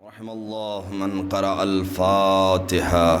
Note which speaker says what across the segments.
Speaker 1: رحم الله من قرأ الفاتحة.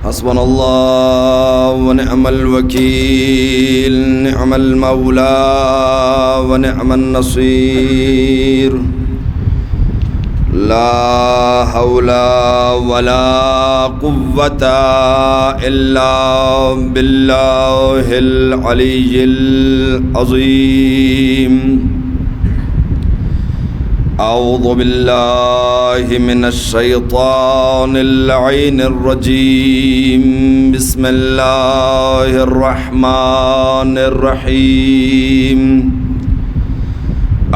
Speaker 1: حسبنا الله ونعم الوكيل، نعم المولى ونعم النصير. لا حول ولا قوة إلا بالله العلي العظيم. أعوذ بالله من الشيطان اللعين الرجيم. بسم الله الرحمن الرحيم.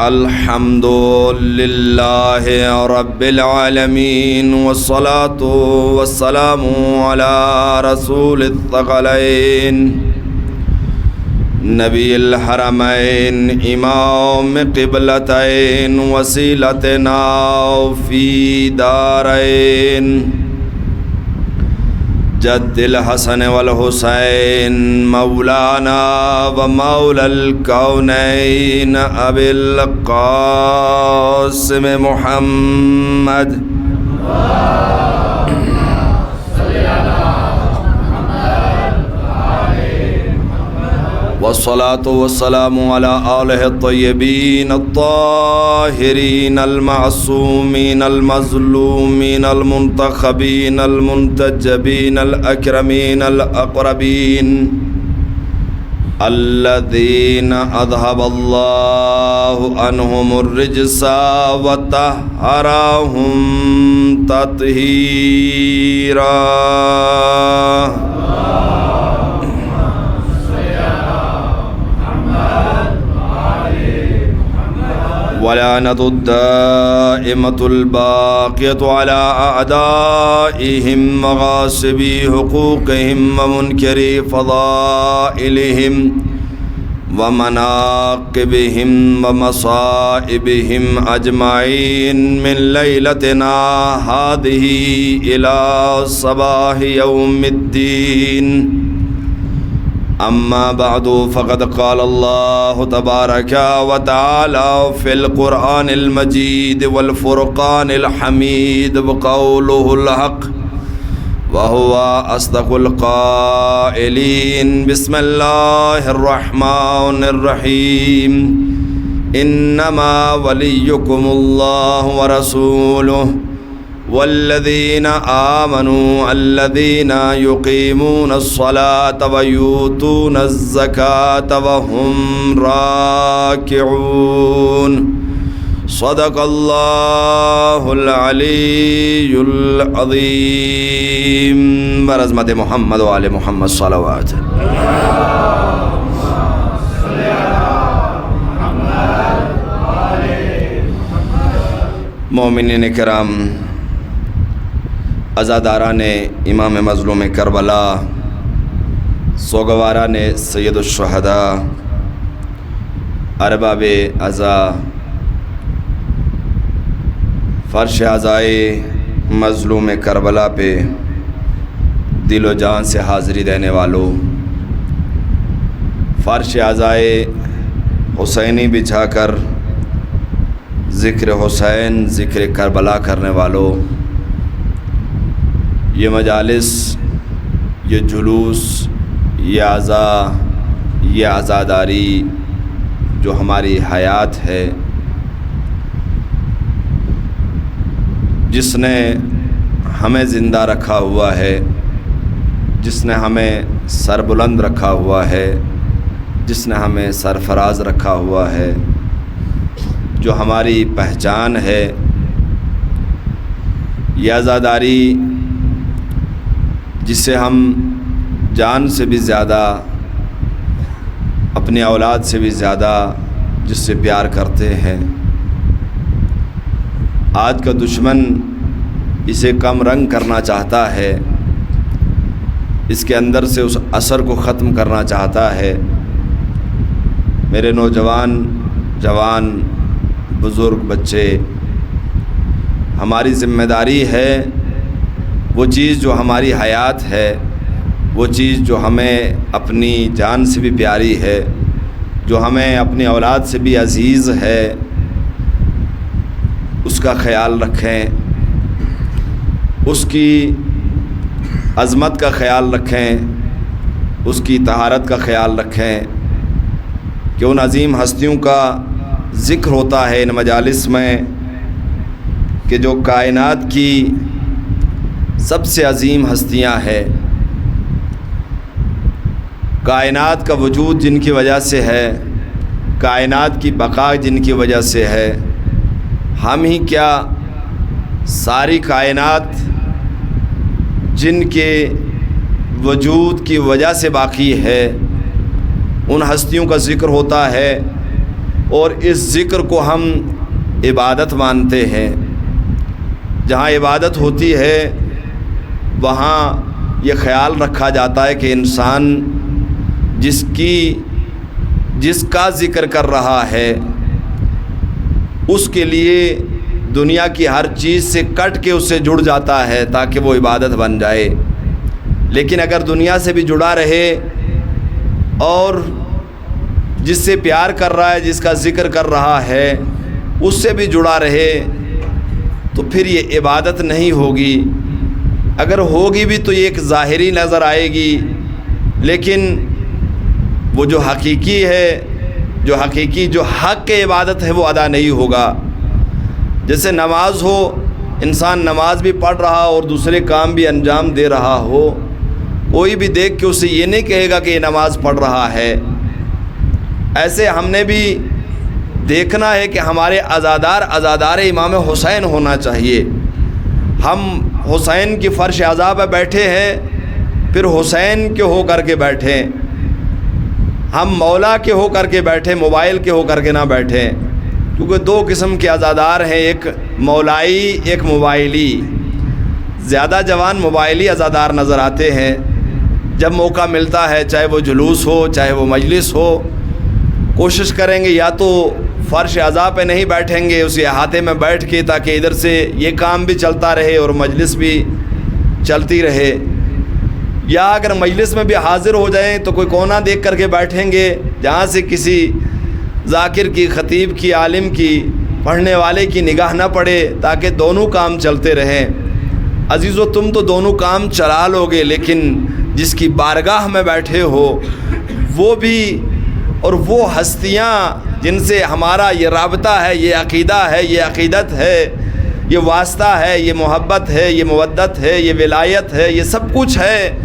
Speaker 1: الحمد لله رب العالمين، والصلاة والسلام على رسول الثقلين نبی الحرمین امام قبلتین وسیلتنا فی دارین جد الحسن والحسین مولانا و مولا الکونین ابی القاسم محمد والصلاة والسلام على آلہ الطیبین الطاہرین المعصومین المظلومین المنتخبین المنتجبین الاکرمین الاقربین الذین اذهب اللہ عنہم الرجس وطہرہم تطہیرا. ولعنة الدائمة الباقية على أعدائهم وغاصبي حقوقهم ومنكري فضائلهم ومناقبهم ومصائبهم أجمعين من ليلتنا هذه إلى صباح يوم الدين. أما بعد فقد قال الله تبارك وتعالى في القرآن المجيد والفرقان الحميد وقوله الحق وهو أصدق القائلين. بسم الله الرحمن الرحيم. إنما وليكم الله ورسوله والذين آمنوا الذين يقيمون الصلاة ويؤتون الزكاة وهم راكعون. صدق الله العلي العظيم. برحمت محمد وآل محمد صلوات. مومنین کرام، عزاداران امام مظلوم کربلا، سوگواران سید الشہداء، ارباب عزا، فرش عزائے مظلوم کربلا پہ دل و جان سے حاضری دینے والوں، فرش عزائے حسینی بچھا کر ذکر حسین ذکر کربلا کرنے والوں، یہ مجالس، یہ جلوس، یہ عزا، یہ عزاداری جو ہماری حیات ہے، جس نے ہمیں زندہ رکھا ہوا ہے، جس نے ہمیں سربلند رکھا ہوا ہے، جس نے ہمیں سرفراز رکھا ہوا ہے، جو ہماری پہچان ہے، یہ عزاداری جسے ہم جان سے بھی زیادہ، اپنی اولاد سے بھی زیادہ جس سے پیار کرتے ہیں۔ آج کا دشمن اسے کم رنگ کرنا چاہتا ہے، اس کے اندر سے اس اثر کو ختم کرنا چاہتا ہے۔ میرے نوجوان، جوان، بزرگ، بچے، ہماری ذمہ داری ہے وہ چیز جو ہماری حیات ہے، وہ چیز جو ہمیں اپنی جان سے بھی پیاری ہے، جو ہمیں اپنی اولاد سے بھی عزیز ہے، اس کا خیال رکھیں، اس کی عظمت کا خیال رکھیں، اس کی طہارت کا خیال رکھیں کہ ان عظیم ہستیوں کا ذکر ہوتا ہے ان مجالس میں کہ جو کائنات کی سب سے عظیم ہستیاں ہیں، کائنات کا وجود جن کی وجہ سے ہے، کائنات کی بقا جن کی وجہ سے ہے۔ ہم ہی کیا، ساری کائنات جن کے وجود کی وجہ سے باقی ہے، ان ہستیوں کا ذکر ہوتا ہے، اور اس ذکر کو ہم عبادت مانتے ہیں۔ جہاں عبادت ہوتی ہے وہاں یہ خیال رکھا جاتا ہے کہ انسان جس کا ذکر کر رہا ہے اس کے لیے دنیا کی ہر چیز سے کٹ کے اس سے جڑ جاتا ہے تاکہ وہ عبادت بن جائے۔ لیکن اگر دنیا سے بھی جڑا رہے اور جس سے پیار کر رہا ہے، جس کا ذکر کر رہا ہے، اس سے بھی جڑا رہے تو پھر یہ عبادت نہیں ہوگی۔ اگر ہوگی بھی تو یہ ایک ظاہری نظر آئے گی، لیکن وہ جو حقیقی ہے، جو حق کے عبادت ہے وہ ادا نہیں ہوگا۔ جیسے نماز ہو، انسان نماز بھی پڑھ رہا اور دوسرے کام بھی انجام دے رہا ہو، کوئی بھی دیکھ کے اسے یہ نہیں کہے گا کہ یہ نماز پڑھ رہا ہے۔ ایسے ہم نے بھی دیکھنا ہے کہ ہمارے عزادار امام حسین ہونا چاہیے۔ ہم حسین کی فرش عزا پہ بیٹھے ہیں، پھر حسین کے ہو کر کے بیٹھیں، ہم مولا کے ہو کر کے بیٹھیں، موبائل کے ہو کر کے نہ بیٹھیں، کیونکہ دو قسم کے عزادار ہیں، ایک مولائی، ایک موبائلی۔ زیادہ جوان موبائلی عزادار نظر آتے ہیں۔ جب موقع ملتا ہے، چاہے وہ جلوس ہو، چاہے وہ مجلس ہو، کوشش کریں گے یا تو فرش عزا پہ نہیں بیٹھیں گے، اسی احاطے میں بیٹھ کے، تاکہ ادھر سے یہ کام بھی چلتا رہے اور مجلس بھی چلتی رہے، یا اگر مجلس میں بھی حاضر ہو جائیں تو کوئی کونا دیکھ کر کے بیٹھیں گے جہاں سے کسی ذاکر کی، خطیب کی، عالم کی، پڑھنے والے کی نگاہ نہ پڑے، تاکہ دونوں کام چلتے رہیں۔ عزیزو، تم تو دونوں کام چلا لو گے، لیکن جس کی بارگاہ میں بیٹھے ہو وہ بھی، اور وہ ہستیاں جن سے ہمارا یہ رابطہ ہے، یہ عقیدہ ہے، یہ عقیدت ہے، یہ واسطہ ہے، یہ محبت ہے، یہ مودت ہے، یہ ولایت ہے، یہ سب کچھ ہے،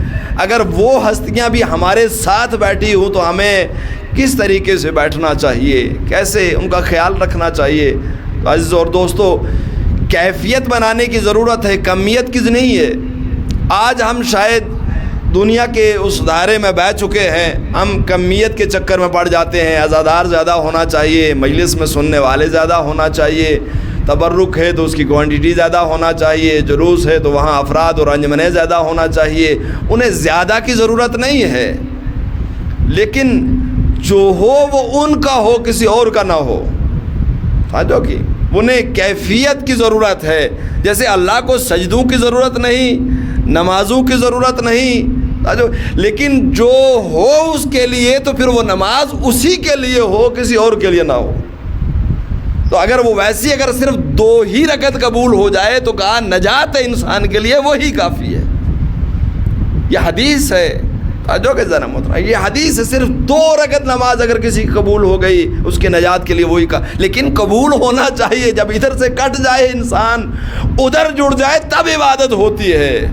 Speaker 1: اگر وہ ہستیاں بھی ہمارے ساتھ بیٹھی ہوں تو ہمیں کس طریقے سے بیٹھنا چاہیے، کیسے ان کا خیال رکھنا چاہیے۔ عزیز اور دوستو، کیفیت بنانے کی ضرورت ہے، کمیت کی نہیں ہے۔ آج ہم شاید دنیا کے اس دائرے میں بیٹھ چکے ہیں، ہم کمیت کے چکر میں پڑ جاتے ہیں، عزادار زیادہ ہونا چاہیے، مجلس میں سننے والے زیادہ ہونا چاہیے، تبرک ہے تو اس کی کوانٹٹی زیادہ ہونا چاہیے، جلوس ہے تو وہاں افراد اور انجمنیں زیادہ ہونا چاہیے۔ انہیں زیادہ کی ضرورت نہیں ہے، لیکن جو ہو وہ ان کا ہو، کسی اور کا نہ ہو۔ سمجھو کہ انہیں کیفیت کی ضرورت ہے، جیسے اللہ کو سجدوں کی ضرورت نہیں، نمازوں کی ضرورت نہیں، لیکن جو ہو اس کے لیے تو پھر وہ نماز اسی کے لیے ہو، کسی اور کے لیے نہ ہو۔ تو اگر وہ ویسی اگر صرف 2 ہی رکعت قبول ہو جائے تو کہا نجات ہے انسان کے لیے، وہی کافی ہے۔ یہ حدیث ہے، جو کہ ذرا محترم، یہ حدیث ہے، صرف 2 رکعت نماز اگر کسی کی قبول ہو گئی اس کے نجات کے لیے وہی کا، لیکن قبول ہونا چاہیے۔ جب ادھر سے کٹ جائے انسان، ادھر جڑ جائے، تب عبادت ہوتی ہے۔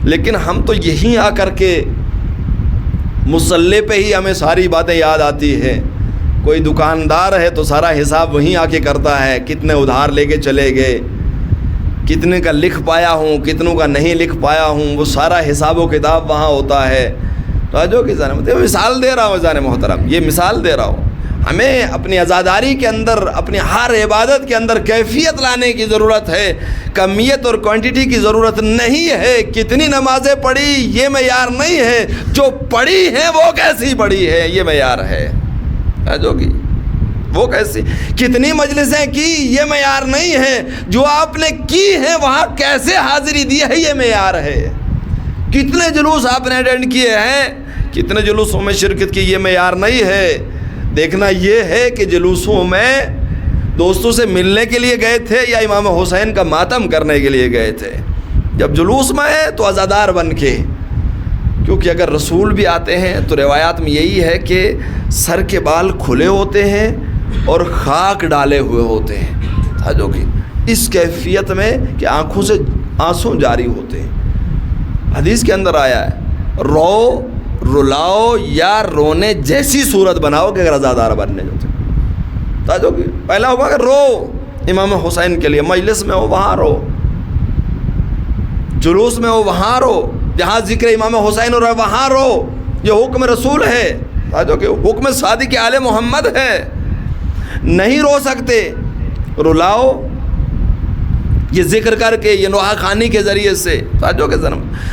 Speaker 1: لیکن ہم تو یہیں آ کر کے مصلی پہ ہی ہمیں ساری باتیں یاد آتی ہیں۔ کوئی دکاندار ہے تو سارا حساب وہیں آ کے کرتا ہے، کتنے ادھار لے کے چلے گئے، کتنے کا لکھ پایا ہوں، کتنوں کا نہیں لکھ پایا ہوں، وہ سارا حساب و کتاب وہاں ہوتا ہے۔ تو جو کہ مثال دے رہا ہوں، جانے محترم، یہ مثال دے رہا ہوں۔ ہمیں اپنی عزاداری کے اندر، اپنی ہر عبادت کے اندر کیفیت لانے کی ضرورت ہے، کمیت اور کوانٹٹی کی ضرورت نہیں ہے۔ کتنی نمازیں پڑھی یہ معیار نہیں ہے، جو پڑھی ہیں وہ کیسی پڑھی ہے یہ معیار ہے۔ جو کہ وہ کیسی، کتنی مجلسیں کی یہ معیار نہیں ہے، جو آپ نے کی ہیں وہاں کیسے حاضری دی ہے یہ معیار ہے۔ کتنے جلوس آپ نے اٹینڈ کیے ہیں، کتنے جلوسوں میں شرکت کی یہ معیار نہیں ہے۔ دیکھنا یہ ہے کہ جلوسوں میں دوستوں سے ملنے کے لیے گئے تھے یا امام حسین کا ماتم کرنے کے لیے گئے تھے۔ جب جلوس میں ہے تو عزادار بن کے، کیونکہ اگر رسول بھی آتے ہیں تو روایات میں یہی ہے کہ سر کے بال کھلے ہوتے ہیں اور خاک ڈالے ہوئے ہوتے ہیں، جو کہ اس کیفیت میں کہ آنکھوں سے آنسو جاری ہوتے ہیں۔ حدیث کے اندر آیا ہے رو رلاؤ یا رونے جیسی صورت بناؤ کہ اگر عزادار بننے جو کہ پہلا ہوگا کہ رو امام حسین کے لیے، مجلس میں ہو وہاں رو، جلوس میں ہو وہاں رو، جہاں ذکر امام حسین ہو رہا ہے وہاں رو، یہ حکم رسول ہے، جو کہ حکم صادق آل محمد ہے۔ نہیں رو سکتے رلاؤ، یہ ذکر کر کے، یہ نوحہ خوانی کے ذریعے سے، جو کہ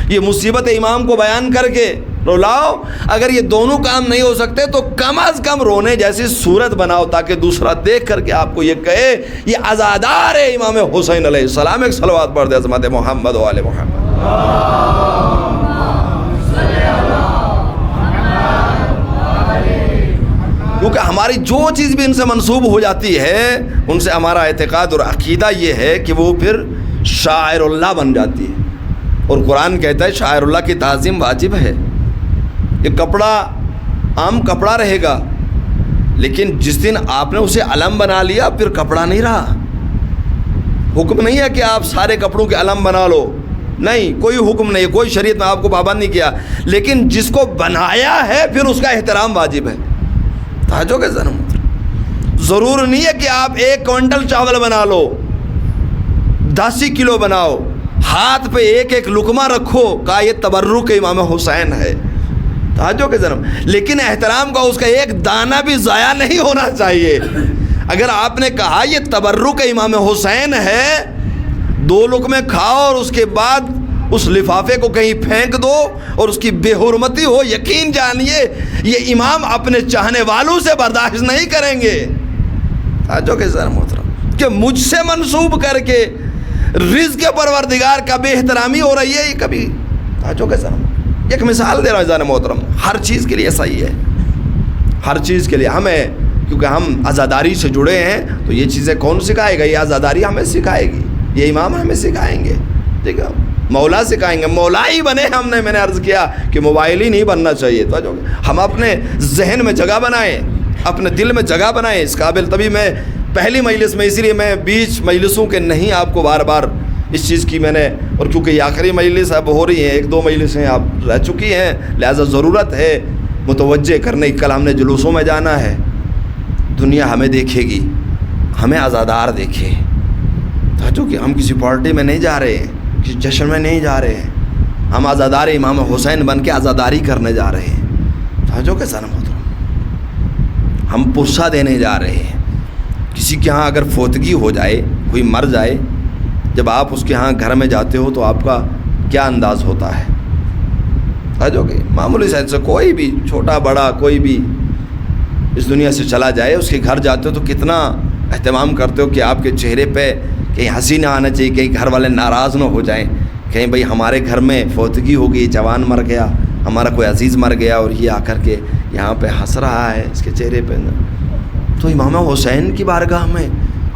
Speaker 1: یہ مصیبت امام کو بیان کر کے رلاؤ۔ اگر یہ دونوں کام نہیں ہو سکتے تو کم از کم رونے جیسی صورت بناؤ، تاکہ دوسرا دیکھ کر کے آپ کو یہ کہے یہ عزادار ہے امام حسین علیہ السلام۔ ایک صلوات پڑھ دے عظمت محمد و آل محمد۔ کیونکہ ہماری جو چیز بھی ان سے منسوب ہو جاتی ہے، ان سے ہمارا اعتقاد اور عقیدہ یہ ہے کہ وہ پھر شاعر اللہ بن جاتی ہے، اور قرآن کہتا ہے شاعر اللہ کی تعظیم واجب ہے۔ یہ کپڑا عام کپڑا رہے گا، لیکن جس دن آپ نے اسے علم بنا لیا پھر کپڑا نہیں رہا۔ حکم نہیں ہے کہ آپ سارے کپڑوں کے علم بنا لو، نہیں، کوئی حکم نہیں، کوئی شریعت میں آپ کو پابند نہیں کیا، لیکن جس کو بنایا ہے پھر اس کا احترام واجب ہے۔ توجہ کے ذرا، ضرور نہیں ہے کہ آپ 1 کوئنٹل چاول بنا لو، 10 کلو بناؤ، ہاتھ پہ ایک ایک لقمہ رکھو، کہا یہ تبرک امام حسین ہے۔ توجہ کے ذرا، لیکن احترام کا اس کا ایک دانہ بھی ضائع نہیں ہونا چاہیے۔ اگر آپ نے کہا یہ تبرک امام حسین ہے، 2 لقمے کھاؤ اور اس کے بعد اس لفافے کو کہیں پھینک دو اور اس کی بے حرمتی ہو، یقین جانیے یہ امام اپنے چاہنے والوں سے برداشت نہیں کریں گے۔ جو کہ ذرا محترم، کہ مجھ سے منسوب کر کے رزق پروردگار کا بے احترامی ہو رہی ہے، یہ کبھی جو کہ ذرا ایک مثال دے رہا ہوں ذرا محترم، ہر چیز کے لیے صحیح ہے، ہر چیز کے لیے ہمیں، کیونکہ ہم عزاداری سے جڑے ہیں تو یہ چیزیں کون سکھائے گا؟ یہ عزاداری ہمیں سکھائے گی، یہ امام ہمیں سکھائیں گے، ٹھیک ہے، مولا سکھائیں گے، مولا ہی بنے ہم نے، میں نے عرض کیا کہ موبائل ہی نہیں بننا چاہیے۔ تو ہم اپنے ذہن میں جگہ بنائیں، اپنے دل میں جگہ بنائیں اس قابل۔ تبھی میں پہلی مجلس میں، اسی لیے میں بیچ مجلسوں کے نہیں آپ کو بار بار اس چیز کی میں نے، اور کیونکہ یہ آخری مجلس اب ہو رہی ہیں، 1-2 مجلسیں آپ رہ چکی ہیں، لہذا ضرورت ہے متوجہ کرنے کی۔ کل ہم نے جلوسوں میں جانا ہے، دنیا ہمیں دیکھے گی، ہمیں عزادار دیکھے، تو کہ ہم کسی پارٹی میں نہیں جا رہے ہیں، کسی جشن میں نہیں جا رہے ہیں، ہم عزادار امام حسین بن کے عزاداری کرنے جا رہے ہیں۔ جو کہ سنم ہوتا، ہم پرسہ دینے جا رہے ہیں۔ کسی کے ہاں اگر فوتگی ہو جائے، کوئی مر جائے، جب آپ اس کے ہاں گھر میں جاتے ہو تو آپ کا کیا انداز ہوتا ہے؟ جو کہ معمولی سائز سے کوئی بھی چھوٹا بڑا کوئی بھی اس دنیا سے چلا جائے، اس کے گھر جاتے ہو تو کتنا اہتمام کرتے ہو کہ آپ کے چہرے پہ کہیں ہنسی نہ آنا چاہیے، کہیں گھر والے ناراض نہ ہو جائیں، کہیں بھئی ہمارے گھر میں فوتگی ہو گئی، جوان مر گیا، ہمارا کوئی عزیز مر گیا اور یہ آ کر کے یہاں پہ ہنس رہا ہے اس کے چہرے پہ۔ تو امام حسین کی بارگاہ میں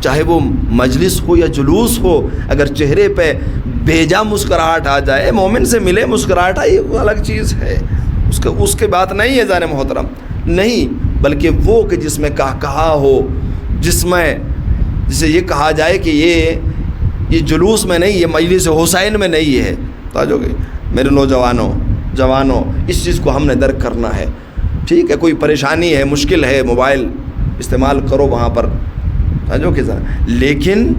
Speaker 1: چاہے وہ مجلس ہو یا جلوس ہو، اگر چہرے پہ بیجا مسکراہٹ آ جائے، مومن سے ملے مسکراہٹ آئی، وہ الگ چیز ہے، اس کے بات نہیں ہے ذہن محترم، نہیں، بلکہ وہ کہ جس میں کہا ہو، جس میں جسے یہ کہا جائے کہ یہ جلوس میں نہیں، یہ مجلس حسین میں نہیں ہے۔ تو جو کہ میرے جوانوں اس چیز کو ہم نے درک کرنا ہے۔ ٹھیک ہے، کوئی پریشانی ہے، مشکل ہے، موبائل استعمال کرو وہاں پر، جو کہ لیکن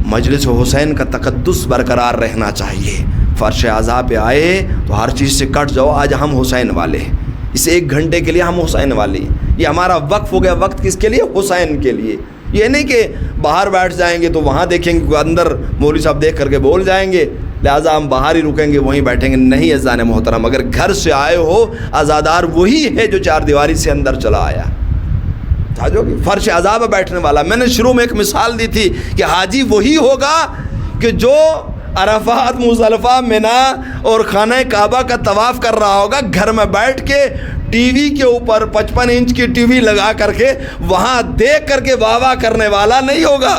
Speaker 1: مجلس حسین کا تقدس برقرار رہنا چاہیے۔ فرش اعضاء پہ آئے تو ہر چیز سے کٹ جاؤ، آج ہم حسین والے ہیں، اس 1 گھنٹے کے لیے ہم حسین والے ہیں، یہ ہمارا وقف ہو گیا. وقت کس کے لیے؟ حسین کے لیے. یہ نہیں کہ باہر بیٹھ جائیں گے تو وہاں دیکھیں گے اندر مولوی صاحب دیکھ کر کے بول جائیں گے لہٰذا ہم باہر ہی رکیں گے وہیں بیٹھیں گے. نہیں عزیزان محترم، اگر گھر سے آئے ہو عزادار وہی ہے جو چار دیواری سے اندر چلا آیا. سمجھو کہ فرش عذاب بیٹھنے والا. میں نے شروع میں ایک مثال دی تھی کہ حاجی وہی ہوگا کہ جو عرفات، مزدلفہ، منا اور خانہ کعبہ کا طواف کر رہا ہوگا گھر میں بیٹھ کے ٹی وی کے اوپر 55 انچ کی ٹی وی لگا کر کے وہاں دیکھ کر کے واہ واہ کرنے والا نہیں ہوگا.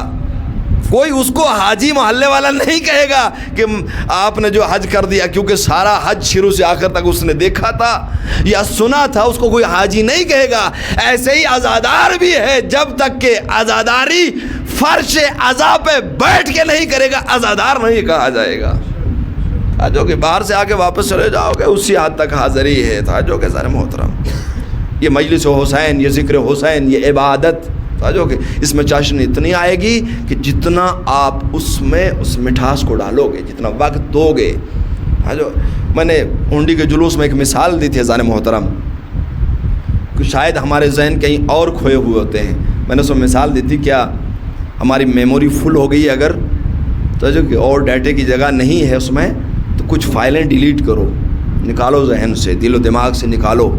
Speaker 1: کوئی اس کو حاجی محلے والا نہیں کہے گا کہ آپ نے جو حج کر دیا، کیونکہ سارا حج شروع سے آخر تک اس نے دیکھا تھا یا سنا تھا، اس کو کوئی حاجی نہیں کہے گا. ایسے ہی عزادار بھی ہے، جب تک کہ عزاداری فرش عزا پہ بیٹھ کے نہیں کرے گا عزادار نہیں کہا جائے گا. جو کہ باہر سے آ کے واپس چلے جاؤ گے اسی حد تک حاضری ہے. جو کہ سارے محترم، یہ مجلس حسین، یہ ذکر حسین، یہ عبادت، جو کہ اس میں چاشن اتنی آئے گی کہ جتنا آپ اس میں اس مٹھاس کو ڈالو گے، جتنا وقت دو گے. جو میں نے ہنڈی کے جلوس میں ایک مثال دی تھی عزیزان محترم کہ شاید ہمارے ذہن کہیں اور کھوئے ہوئے ہوتے ہیں. میں نے اس میں مثال دی تھی، کیا ہماری میموری فل ہو گئی ہے اگر تو جو کہ اور ڈیٹے کی جگہ نہیں ہے اس میں تو کچھ فائلیں ڈیلیٹ کرو، نکالو ذہن سے، دل و دماغ سے نکالو.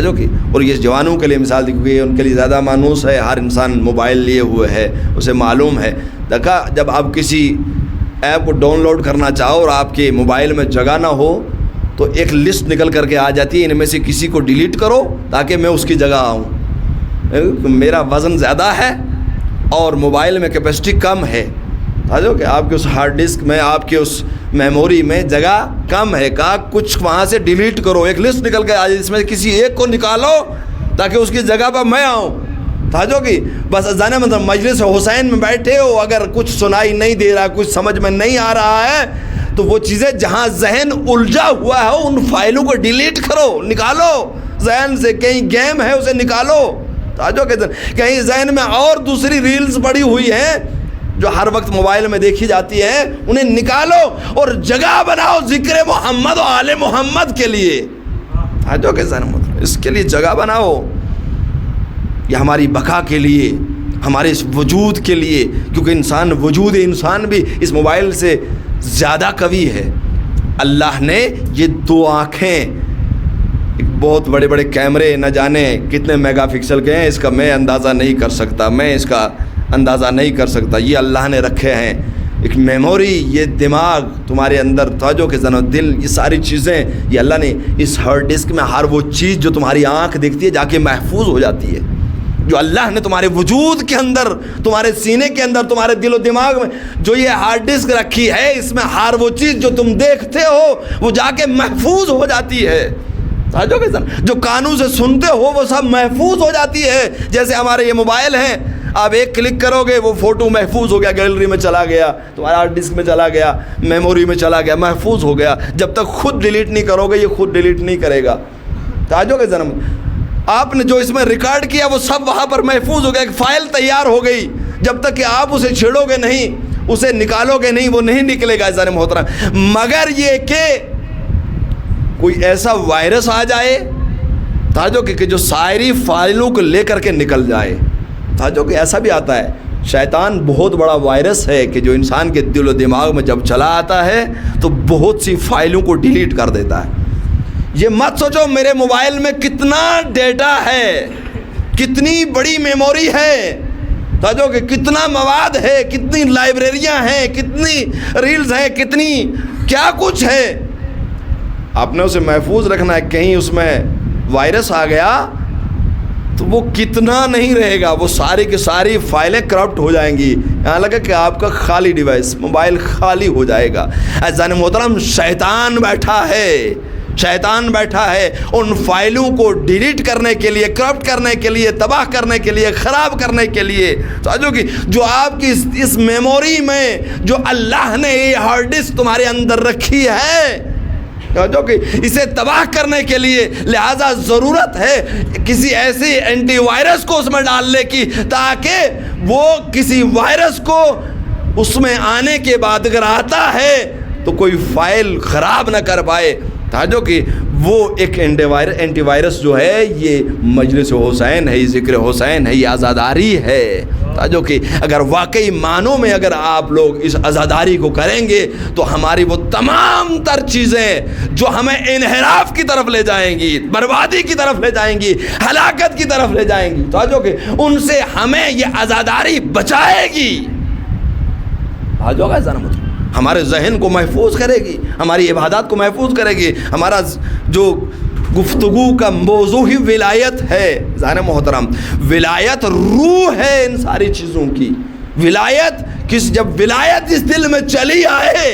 Speaker 1: جو کہ اور یہ جوانوں کے لیے مثال دی کیونکہ ان کے لیے زیادہ مانوس ہے. ہر انسان موبائل لیے ہوئے ہے، اسے معلوم ہے. دیکھا جب آپ کسی ایپ کو ڈاؤن لوڈ کرنا چاہو اور آپ کے موبائل میں جگہ نہ ہو تو ایک لسٹ نکل کر کے آ جاتی ہے، ان میں سے کسی کو ڈیلیٹ کرو تاکہ میں اس کی جگہ آؤں. میرا وزن زیادہ ہے اور موبائل میں کیپیسٹی کم ہے. جو کہ آپ کے اس ہارڈ ڈسک میں، آپ کے اس میموری میں جگہ کم ہے، کہا کچھ وہاں سے ڈیلیٹ کرو. ایک لسٹ نکل کے آ جائے، اس میں کسی ایک کو نکالو تاکہ اس کی جگہ پر میں آؤں. جو کہ بس جانے مطلب مجلس حسین میں بیٹھے ہو، اگر کچھ سنائی نہیں دے رہا، کچھ سمجھ میں نہیں آ رہا ہے تو وہ چیزیں جہاں ذہن الجھا ہوا ہے ان فائلوں کو ڈیلیٹ کرو، نکالو ذہن سے. کہیں گیم ہے اسے نکالو. جو کہ کہیں ذہن میں اور دوسری ریلز پڑی ہوئی ہیں جو ہر وقت موبائل میں دیکھی جاتی ہے، انہیں نکالو اور جگہ بناؤ ذکر محمد و آل محمد کے لیے. جو کہ اس کے لیے جگہ بناؤ. یہ ہماری بقا کے لیے، ہمارے اس وجود کے لیے، کیونکہ انسان وجود انسان بھی اس موبائل سے زیادہ قوی ہے. اللہ نے یہ دو آنکھیں، بہت بڑے بڑے کیمرے، نہ جانے کتنے میگا پکسل کے ہیں، اس کا میں اندازہ نہیں کر سکتا، میں اس کا اندازہ نہیں کر سکتا. یہ اللہ نے رکھے ہیں. ایک میموری، یہ دماغ تمہارے اندر، توجہ کے ذنو دل، یہ ساری چیزیں یہ اللہ نے اس ہارڈ ڈسک میں، ہر وہ چیز جو تمہاری آنکھ دیکھتی ہے جا کے محفوظ ہو جاتی ہے. جو اللہ نے تمہارے وجود کے اندر، تمہارے سینے کے اندر، تمہارے دل و دماغ میں جو یہ ہارڈ ڈسک رکھی ہے، اس میں ہر وہ چیز جو تم دیکھتے ہو وہ جا کے محفوظ ہو جاتی ہے. جو کانوں سے سنتے ہو وہ سب محفوظ ہو جاتی ہے. جیسے ہمارے یہ موبائل ہیں، آپ ایک کلک کرو گے وہ فوٹو محفوظ ہو گیا، گیلری میں چلا گیا، تمہارا ہارڈ ڈسک میں چلا گیا، میموری میں چلا گیا، محفوظ ہو گیا. جب تک خود ڈیلیٹ نہیں کرو گے یہ خود ڈیلیٹ نہیں کرے گا. توجہ کے جنم، آپ نے جو اس میں ریکارڈ کیا وہ سب وہاں پر محفوظ ہو گیا، ایک فائل تیار ہو گئی. جب تک کہ آپ اسے چھیڑو گے نہیں، اسے نکالو گے نہیں، وہ نہیں نکلے گا عزیزان محترم. مگر یہ کہ کوئی ایسا وائرس آ جائے توجہ کہ جو ساری فائلوں کو لے کر کے نکل جائے. توجہ کہ ایسا بھی آتا ہے، شیطان بہت بڑا وائرس ہے کہ جو انسان کے دل و دماغ میں جب چلا آتا ہے تو بہت سی فائلوں کو ڈیلیٹ کر دیتا ہے. یہ مت سوچو میرے موبائل میں کتنا ڈیٹا ہے، کتنی بڑی میموری ہے، توجہ کہ کتنا مواد ہے، کتنی لائبریریاں ہیں، کتنی ریلز ہیں، کتنی کیا کچھ ہے. آپ نے اسے محفوظ رکھنا ہے. کہیں اس میں وائرس آ گیا تو وہ کتنا نہیں رہے گا، وہ ساری کی ساری فائلیں کرپٹ ہو جائیں گی. یہاں لگا کہ آپ کا خالی ڈیوائس، موبائل خالی ہو جائے گا. عزیزان محترم، شیطان بیٹھا ہے، شیطان بیٹھا ہے ان فائلوں کو ڈیلیٹ کرنے کے لیے، کرپٹ کرنے کے لیے، تباہ کرنے کے لیے، خراب کرنے کے لیے. جو آپ کی اس میموری میں جو اللہ نے یہ ہارڈ ڈسک تمہارے اندر رکھی ہے، جو کہ اسے تباہ کرنے کے لیے، لہذا ضرورت ہے کسی ایسی اینٹی وائرس کو اس میں ڈالنے کی تاکہ وہ کسی وائرس کو اس میں آنے کے بعد اگر آتا ہے تو کوئی فائل خراب نہ کر پائے. جو کہ وہ ایک اینٹی وائرس جو ہے یہ مجلس حسین ہے، یہ ذکر حسین ہے، یہ عزاداری ہے، جو کہ اگر واقعی معنوں میں اگر آپ لوگ اس عزاداری کو کریں گے تو ہماری وہ تمام تر چیزیں جو ہمیں انحراف کی طرف لے جائیں گی، بربادی کی طرف لے جائیں گی، ہلاکت کی طرف لے جائیں گی، جو کہ ان سے ہمیں یہ عزاداری بچائے گی، ہمارے ذہن کو محفوظ کرے گی، ہماری عبادات کو محفوظ کرے گی۔ ہمارا جو گفتگو کا موضوع ہی ولایت ہے، ذہن محترم، ولایت روح ہے ان ساری چیزوں کی۔ ولایت جب ولایت اس دل میں چلی آئے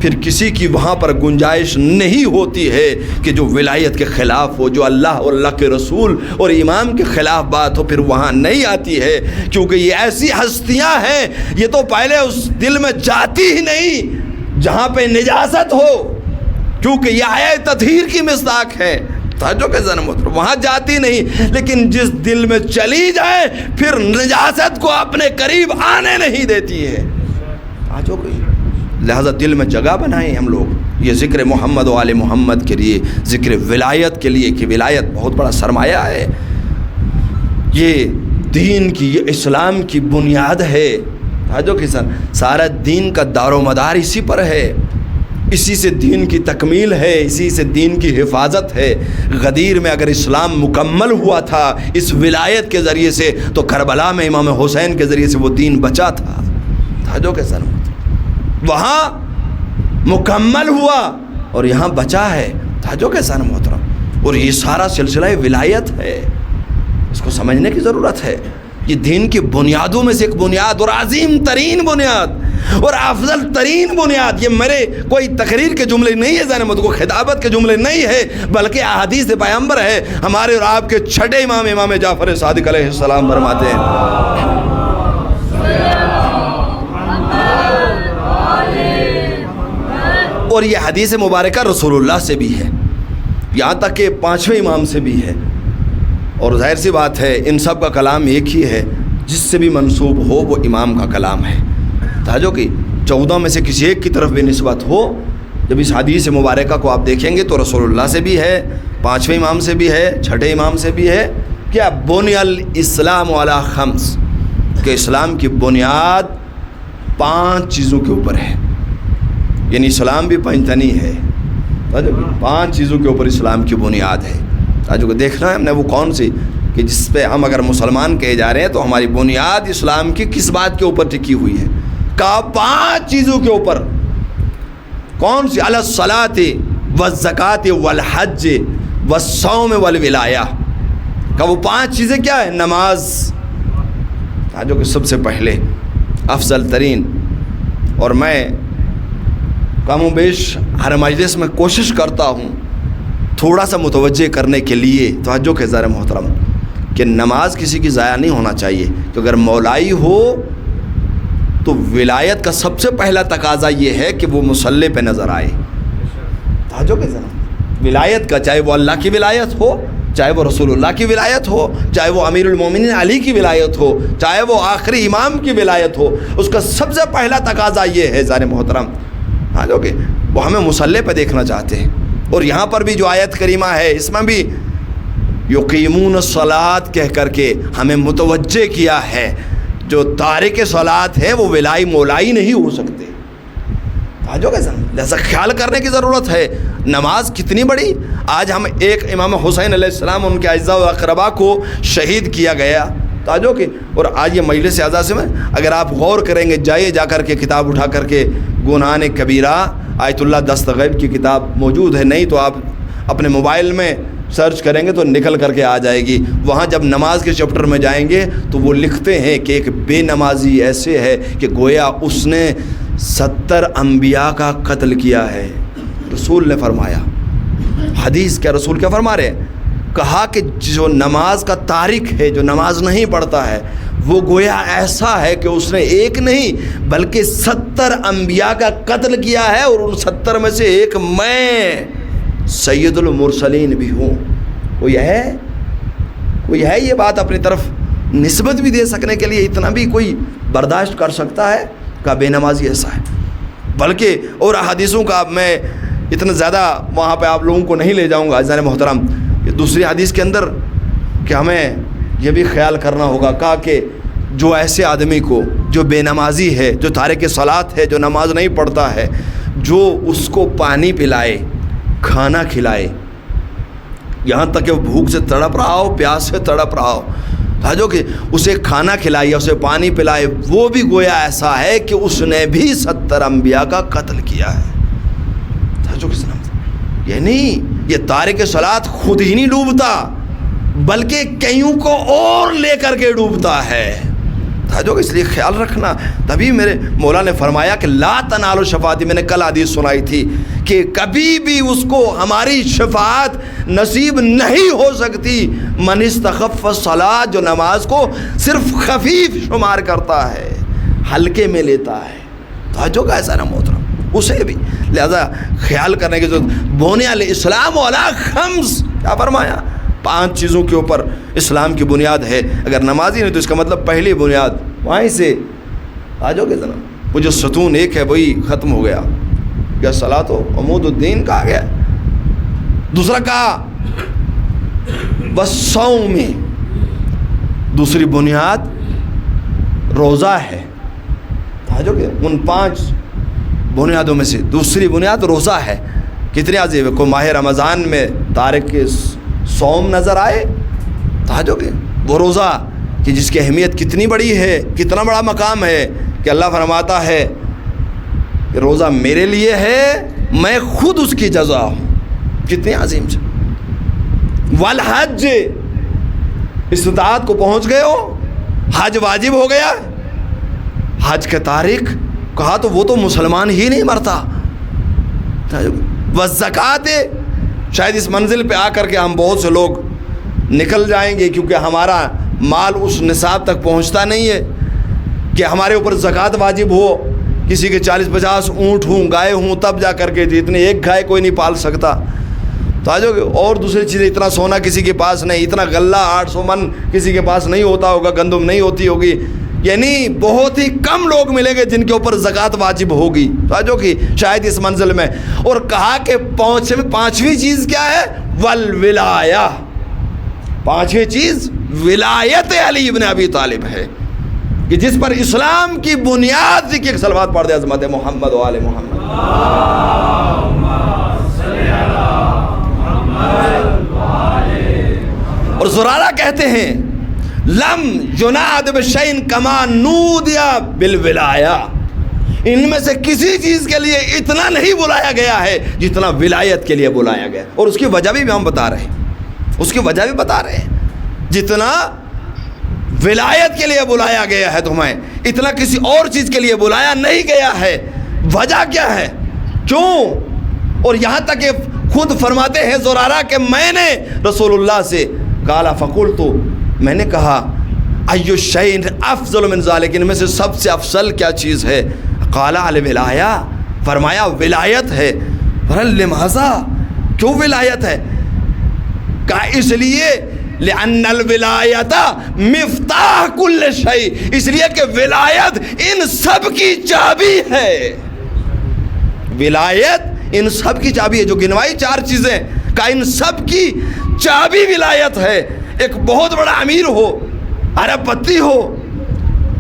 Speaker 1: پھر کسی کی وہاں پر گنجائش نہیں ہوتی ہے کہ جو ولایت کے خلاف ہو، جو اللہ اور اللہ کے رسول اور امام کے خلاف بات ہو، پھر وہاں نہیں آتی ہے، کیونکہ یہ ایسی ہستیاں ہیں یہ تو پہلے اس دل میں جاتی ہی نہیں جہاں پہ نجاست ہو، کیونکہ یہ آیہ تطہیر کی مصداق ہے، توجہ کے ذہن میں وہاں جاتی نہیں، لیکن جس دل میں چلی جائے پھر نجاست کو اپنے قریب آنے نہیں دیتی ہے۔ لہذا دل میں جگہ بنائیں ہم لوگ یہ ذکر محمد و آل محمد کے لیے، ذکر ولایت کے لیے، کہ ولایت بہت بڑا سرمایہ ہے، یہ دین کی، یہ اسلام کی بنیاد ہے، جو کہ سارا دین کا دار و مدار اسی پر ہے، اسی سے دین کی تکمیل ہے، اسی سے دین کی حفاظت ہے۔ غدیر میں اگر اسلام مکمل ہوا تھا اس ولایت کے ذریعے سے تو کربلا میں امام حسین کے ذریعے سے وہ دین بچا تھا، جو کہ وہاں مکمل ہوا اور یہاں بچا ہے، جو کہ محترم، اور یہ سارا سلسلہ ولایت ہے، اس کو سمجھنے کی ضرورت ہے۔ یہ دین کی بنیادوں میں سے ایک بنیاد اور عظیم ترین بنیاد اور افضل ترین بنیاد، یہ میرے کوئی تقریر کے جملے نہیں ہے، ذہن میں کوئی خطابت کے جملے نہیں ہے، بلکہ احادیث پیغمبر ہے، ہمارے اور آپ کے چھٹے امام، امام جعفر صادق علیہ السلام فرماتے ہیں، اور یہ حدیث مبارکہ رسول اللہ سے بھی ہے، یہاں تک کہ پانچویں امام سے بھی ہے، اور ظاہر سی بات ہے ان سب کا کلام ایک ہی ہے، جس سے بھی منسوب ہو وہ امام کا کلام ہے، جو کہ 14 میں سے کسی ایک کی طرف بھی نسبت ہو، جب اس حدیث مبارکہ کو آپ دیکھیں گے تو رسول اللہ سے بھی ہے، پانچویں امام سے بھی ہے، چھٹے امام سے بھی ہے، کیا بنی الاسلام علی خمس، کہ اسلام کی بنیاد 5 چیزوں کے اوپر ہے، یعنی اسلام بھی پنجتنی ہے، 5 چیزوں کے اوپر اسلام کی بنیاد ہے، جو کہ دیکھنا ہے ہم نے وہ کون سی، کہ جس پہ ہم اگر مسلمان کہے جا رہے ہیں تو ہماری بنیاد اسلام کی کس بات کے اوپر ٹکی ہوئی ہے، کہا 5 چیزوں کے اوپر، کون سی؟ علی الصلاۃ والزکاۃ والحج والصوم والولایہ، کہ وہ 5 چیزیں کیا ہے؟ نماز، جو کہ سب سے پہلے افضل ترین، اور میں کم و بیش ہر مجلس میں کوشش کرتا ہوں تھوڑا سا متوجہ کرنے کے لیے، توجہ کے ذرا محترم، کہ نماز کسی کی ضائع نہیں ہونا چاہیے، کہ اگر مولائی ہو تو ولایت کا سب سے پہلا تقاضا یہ ہے کہ وہ مصلی پہ نظر آئے، توجہ کے ذرا، ولایت کا، چاہے وہ اللہ کی ولایت ہو، چاہے وہ رسول اللہ کی ولایت ہو، چاہے وہ امیر المومنین علی کی ولایت ہو، چاہے وہ آخری امام کی ولایت ہو، اس کا سب سے پہلا تقاضا یہ ہے ذرا محترم، جو کہ وہ ہمیں مصلی پہ دیکھنا چاہتے ہیں، اور یہاں پر بھی جو آیت کریمہ ہے اس میں بھی یقیمون الصلاۃ کہہ کر کے ہمیں متوجہ کیا ہے، جو تارک صلاۃ ہے وہ ولائی مولائی نہیں ہو سکتے، لہذا خیال کرنے کی ضرورت ہے، نماز کتنی بڑی، آج ہم ایک امام حسین علیہ السلام ان کے اعزاء و اقربا کو شہید کیا گیا، تاجو کہ، اور آج یہ مجلس اعزاء سے میں اگر آپ غور کریں گے، جائیے جا کر کے کتاب اٹھا کر کے، گناہان کبیرہ آیت اللہ دستغیب کی کتاب موجود ہے، نہیں تو آپ اپنے موبائل میں سرچ کریں گے تو نکل کر کے آ جائے گی، وہاں جب نماز کے چپٹر میں جائیں گے تو وہ لکھتے ہیں کہ ایک بے نمازی ایسے ہے کہ گویا اس نے 70 انبیاء کا قتل کیا ہے، رسول نے فرمایا، حدیث کیا رسول کیا فرما رہے ہیں، کہا کہ جو نماز کا تارک ہے، جو نماز نہیں پڑھتا ہے، وہ گویا ایسا ہے کہ اس نے ایک نہیں بلکہ 70 انبیاء کا قتل کیا ہے، اور ان 70 میں سے ایک میں سید المرسلین بھی ہوں۔ کوئی ہے یہ بات اپنی طرف نسبت بھی دے سکنے کے لیے اتنا بھی کوئی برداشت کر سکتا ہے کہ بے نمازی ایسا ہے؟ بلکہ اور احادیثوں کا میں اتنا زیادہ وہاں پہ آپ لوگوں کو نہیں لے جاؤں گا عزیزان محترم. دوسری حدیث کے اندر کہ ہمیں یہ بھی خیال کرنا ہوگا، کہا کہ جو ایسے آدمی کو جو بے نمازی ہے، جو تارک صلاۃ ہے، جو نماز نہیں پڑھتا ہے، جو اس کو پانی پلائے، کھانا کھلائے، یہاں تک کہ وہ بھوک سے تڑپ رہا ہو، پیاس سے تڑپ رہا ہو، جو کہ اسے کھانا کھلائے، اسے پانی پلائے، وہ بھی گویا ایسا ہے کہ اس نے بھی 70 انبیاء کا قتل کیا ہے. یعنی یہ تارک صلاۃ خود ہی نہیں ڈوبتا بلکہ کئیوں کو اور لے کر کے ڈوبتا ہے. جو اس لیے خیال رکھنا. تبھی میرے مولا نے فرمایا کہ لا تنالوا شفاعتی، میں نے کل حدیث سنائی تھی کہ کبھی بھی اس کو ہماری شفاعت نصیب نہیں ہو سکتی من استخف الصلاۃ، جو نماز کو صرف خفیف شمار کرتا ہے، ہلکے میں لیتا ہے. توجہ کا ایسا نا محترم، اسے بھی لہذا خیال کرنے کی ضرورت. بنی الاسلام علی خمس، کیا فرمایا؟ 5 چیزوں کے اوپر اسلام کی بنیاد ہے. اگر نمازی نہیں تو اس کا مطلب پہلی بنیاد وہیں سے آجو گے جناب. وہ جو ستون ایک ہے وہی ختم ہو گیا. کیا صلاۃ و عمود الدین کہا گیا. دوسرا کہا والصوم، دوسری بنیاد روزہ ہے. آجو گے ان 5 بنیادوں میں سے دوسری بنیاد روزہ ہے. کتنی عظیم ہے. کوئی ماہ رمضان میں تارک کے صوم نظر آئے تو کہ وہ روزہ کہ جس کی اہمیت کتنی بڑی ہے، کتنا بڑا مقام ہے کہ اللہ فرماتا ہے کہ روزہ میرے لیے ہے، میں خود اس کی جزا ہوں. کتنی عظیم سے. والحج، استطاعت کو پہنچ گئے ہو، حج واجب ہو گیا. حج کے تاریخ کہا تو وہ تو مسلمان ہی نہیں مرتا. والزکوٰۃ، شاید اس منزل پہ آ کر کے ہم بہت سے لوگ نکل جائیں گے کیونکہ ہمارا مال اس نصاب تک پہنچتا نہیں ہے کہ ہمارے اوپر زکوٰۃ واجب ہو. کسی کے 40-50 اونٹ ہوں، گائے ہوں، تب جا کر کے اتنے ایک گائے کوئی نہیں پال سکتا. تو اور دوسری چیزیں، اتنا سونا کسی کے پاس نہیں، اتنا غلہ 800 من کسی کے پاس نہیں ہوتا ہوگا، گندم نہیں ہوتی ہوگی. یعنی بہت ہی کم لوگ ملیں گے جن کے اوپر زکوٰۃ واجب ہوگی. جو کہ شاید اس منزل میں. اور کہا کہ 5ویں چیز کیا ہے؟ والولایہ. 5ویں چیز ولایت علی ابن ابی طالب ہے کہ جس پر اسلام کی بنیاد کی ایک صلوات پڑھ دے عظمت محمد و آل محمد. اور زرارہ کہتے ہیں لم یناد بشیء کما نودی بالولایہ، ان میں سے کسی چیز کے لیے اتنا نہیں بلایا گیا ہے جتنا ولایت کے لیے بلایا گیا. اور اس کی وجہ بھی ہم بتا رہے ہیں، اس کی وجہ بھی بتا رہے ہیں. جتنا ولایت کے لیے بلایا گیا ہے تمہیں، اتنا کسی اور چیز کے لیے بلایا نہیں گیا ہے. وجہ کیا ہے؟ کیوں؟ اور یہاں تک کہ خود فرماتے ہیں زرارہ کہ میں نے رسول اللہ سے قال فقلت، میں نے کہا ایو شیء افضل من ذلک، ان میں سے سب سے افضل کیا چیز ہے؟ قال الولایہ، فرمایا ولایت ہے. لماذا، کیوں ولایت ہے؟ کہا اس لیے لأن الولایت مفتاح کل شیء، اس لیے کہ ولایت ان سب کی چابی ہے. ولایت ان سب کی چابی ہے. جو گنوائی 4 چیزیں کا ان سب کی چابی ولایت ہے. ایک بہت بڑا امیر ہو، ارب پتی ہو،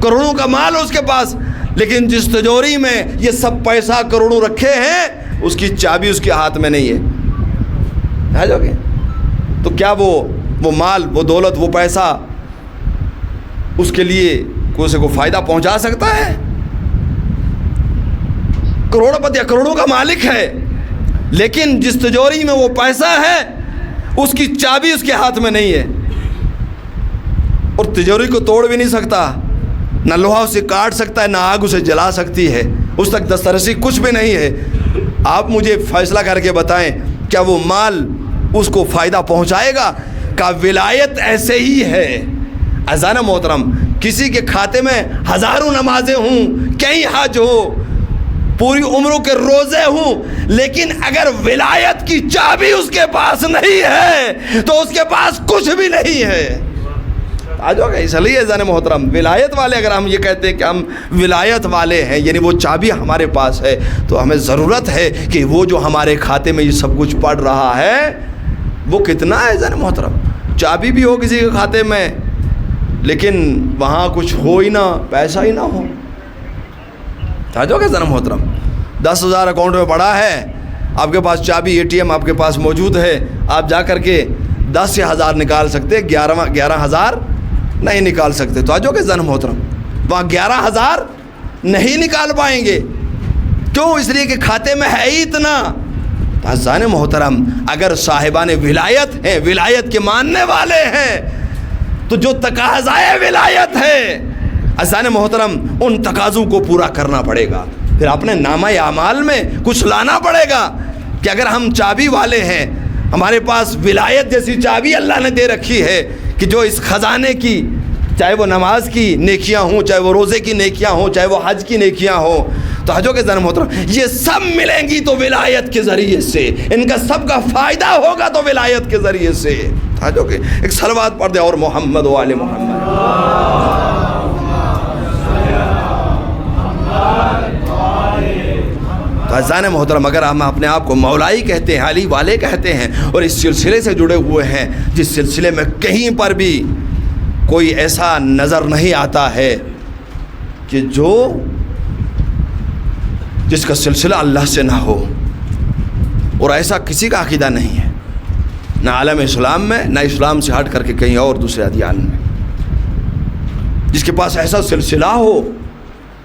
Speaker 1: کروڑوں کا مال ہو اس کے پاس، لیکن جس تجوری میں یہ سب پیسہ کروڑوں رکھے ہیں اس کی چابی اس کے ہاتھ میں نہیں ہے. جو کہ تو کیا وہ مال، وہ دولت، وہ پیسہ اس کے لیے کوئی کو فائدہ پہنچا سکتا ہے؟ کروڑ پتی یا کروڑوں کا مالک ہے، لیکن جس تجوری میں وہ پیسہ ہے اس کی چابی اس کے ہاتھ میں نہیں ہے. اور تجوری کو توڑ بھی نہیں سکتا، نہ لوہا اسے کاٹ سکتا ہے، نہ آگ اسے جلا سکتی ہے، اس تک دسترسی کچھ بھی نہیں ہے. آپ مجھے فیصلہ کر کے بتائیں کیا وہ مال اس کو فائدہ پہنچائے گا؟ کا ولایت ایسے ہی ہے. اذان محترم، کسی کے کھاتے میں ہزاروں نمازیں ہوں، کئی حج ہو، پوری عمروں کے روزے ہوں، لیکن اگر ولایت کی چابی اس کے پاس نہیں ہے تو اس کے پاس کچھ بھی نہیں ہے. آج ہوگا. اس لیے عزیزان محترم ولایت والے اگر ہم یہ کہتے ہیں کہ ہم ولایت والے ہیں یعنی وہ چابی ہمارے پاس ہے تو ہمیں ضرورت ہے کہ وہ جو ہمارے کھاتے میں یہ سب کچھ پڑ رہا ہے وہ کتنا ہے عزیزان محترم. چابی بھی ہو کسی کے کھاتے میں لیکن وہاں کچھ ہو ہی نہ, پیسہ ہی نہ ہو. آج ہوگا عزیزان محترم 10,000 اکاؤنٹ میں پڑا ہے, آپ کے پاس چابی ATM آپ کے پاس موجود ہے, آپ جا کر کے 10 یا 1000 نکال سکتے, 11,000 نہیں نکال سکتے. تو آج ہوگا عزیزان محترم وہاں 11,000 نہیں نکال پائیں گے. کیوں؟ اس لیے کہ کھاتے میں ہے ہی اتنا. عزیزان محترم اگر صاحبان ولایت ہیں, ولایت کے ماننے والے ہیں, تو جو تقاضائے ولایت ہے عزیزان محترم ان تقاضوں کو پورا کرنا پڑے گا. پھر اپنے نامہ اعمال میں کچھ لانا پڑے گا کہ اگر ہم چابی والے ہیں, ہمارے پاس ولایت جیسی چابی اللہ نے دے رکھی ہے کہ جو اس خزانے کی, چاہے وہ نماز کی نیکیاں ہوں, چاہے وہ روزے کی نیکیاں ہوں, چاہے وہ حج کی نیکیاں ہوں, تو حجوں کے ذریعے محترم یہ سب ملیں گی تو ولایت کے ذریعے سے, ان کا سب کا فائدہ ہوگا تو ولایت کے ذریعے سے. حجوں کے ایک صلوات پڑھ دے اور محمد و آل محمد. عزیزان محترم اگر ہم اپنے آپ کو مولائی کہتے ہیں, علی والے کہتے ہیں اور اس سلسلے سے جڑے ہوئے ہیں جس سلسلے میں کہیں پر بھی کوئی ایسا نظر نہیں آتا ہے کہ جس کا سلسلہ اللہ سے نہ ہو, اور ایسا کسی کا عقیدہ نہیں ہے, نہ عالم اسلام میں نہ اسلام سے ہٹ کر کے کہیں اور دوسرے ادیان میں. جس کے پاس ایسا سلسلہ ہو,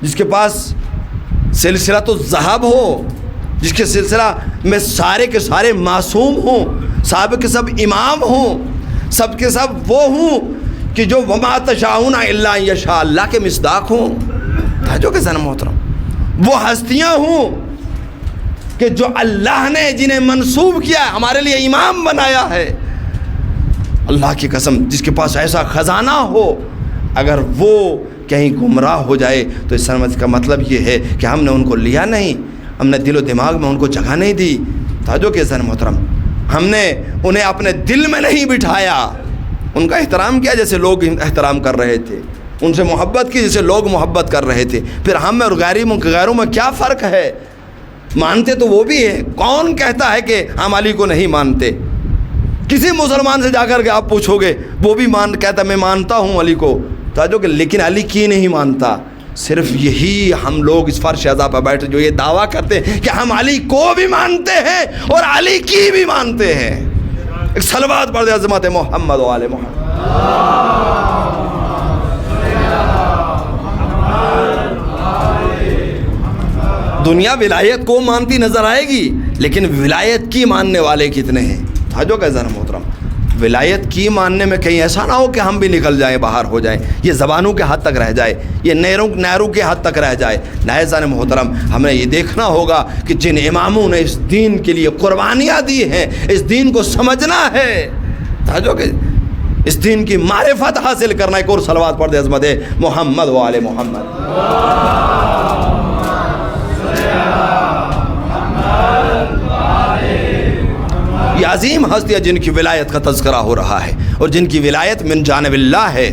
Speaker 1: جس کے پاس سلسلہ تو ذہب ہو, جس کے سلسلہ میں سارے کے سارے معصوم ہوں, سب کے سب امام ہوں, سب کے سب وہ ہوں کہ جو وما تشاؤون الا ان یشاء اللہ کے مصداق ہوں. جو کہ ذرا محترم وہ ہستیاں ہوں کہ جو اللہ نے جنہیں منسوب کیا ہے, ہمارے لیے امام بنایا ہے. اللہ کی قسم جس کے پاس ایسا خزانہ ہو, اگر وہ کہیں گمراہ ہو جائے تو اس کا مطلب یہ ہے کہ ہم نے ان کو لیا نہیں, ہم نے دل و دماغ میں ان کو جگہ نہیں دی. توجہ کے ذرا محترم ہم نے انہیں اپنے دل میں نہیں بٹھایا, ان کا احترام کیا جیسے لوگ احترام کر رہے تھے, ان سے محبت کی جیسے لوگ محبت کر رہے تھے. پھر ہم میں اور غیروں میں کیا فرق ہے؟ مانتے تو وہ بھی ہے. کون کہتا ہے کہ ہم علی کو نہیں مانتے؟ کسی مسلمان سے جا کر کے آپ پوچھو گے وہ بھی کہتا میں مانتا ہوں علی کو, کہ لیکن علی کی نہیں مانتا. صرف یہی ہم لوگ اس فرش اعضاء پر بیٹھے جو یہ دعویٰ کرتے ہیں کہ ہم علی کو بھی مانتے ہیں اور علی کی بھی مانتے ہیں. ایک صلوات پڑھ دے عظمت محمد و آل محمد. دنیا ولایت کو مانتی نظر آئے گی لیکن ولایت کی ماننے والے کتنے ہیں؟ حجو کا ذرا محترم ولایت کی ماننے میں کہیں ایسا نہ ہو کہ ہم بھی نکل جائیں, باہر ہو جائیں, یہ زبانوں کے حد تک رہ جائے, یہ نیروں کے حد تک رہ جائے. نائزان محترم ہمیں یہ دیکھنا ہوگا کہ جن اماموں نے اس دین کے لیے قربانیاں دی ہیں, اس دین کو سمجھنا ہے, جو کہ اس دین کی معرفت حاصل کرنا. ایک اور صلوات پڑھ دے عظمت محمد و آل محمد. یہ عظیم ہستیاں جن کی ولایت کا تذکرہ ہو رہا ہے اور جن کی ولایت من جانب اللہ ہے.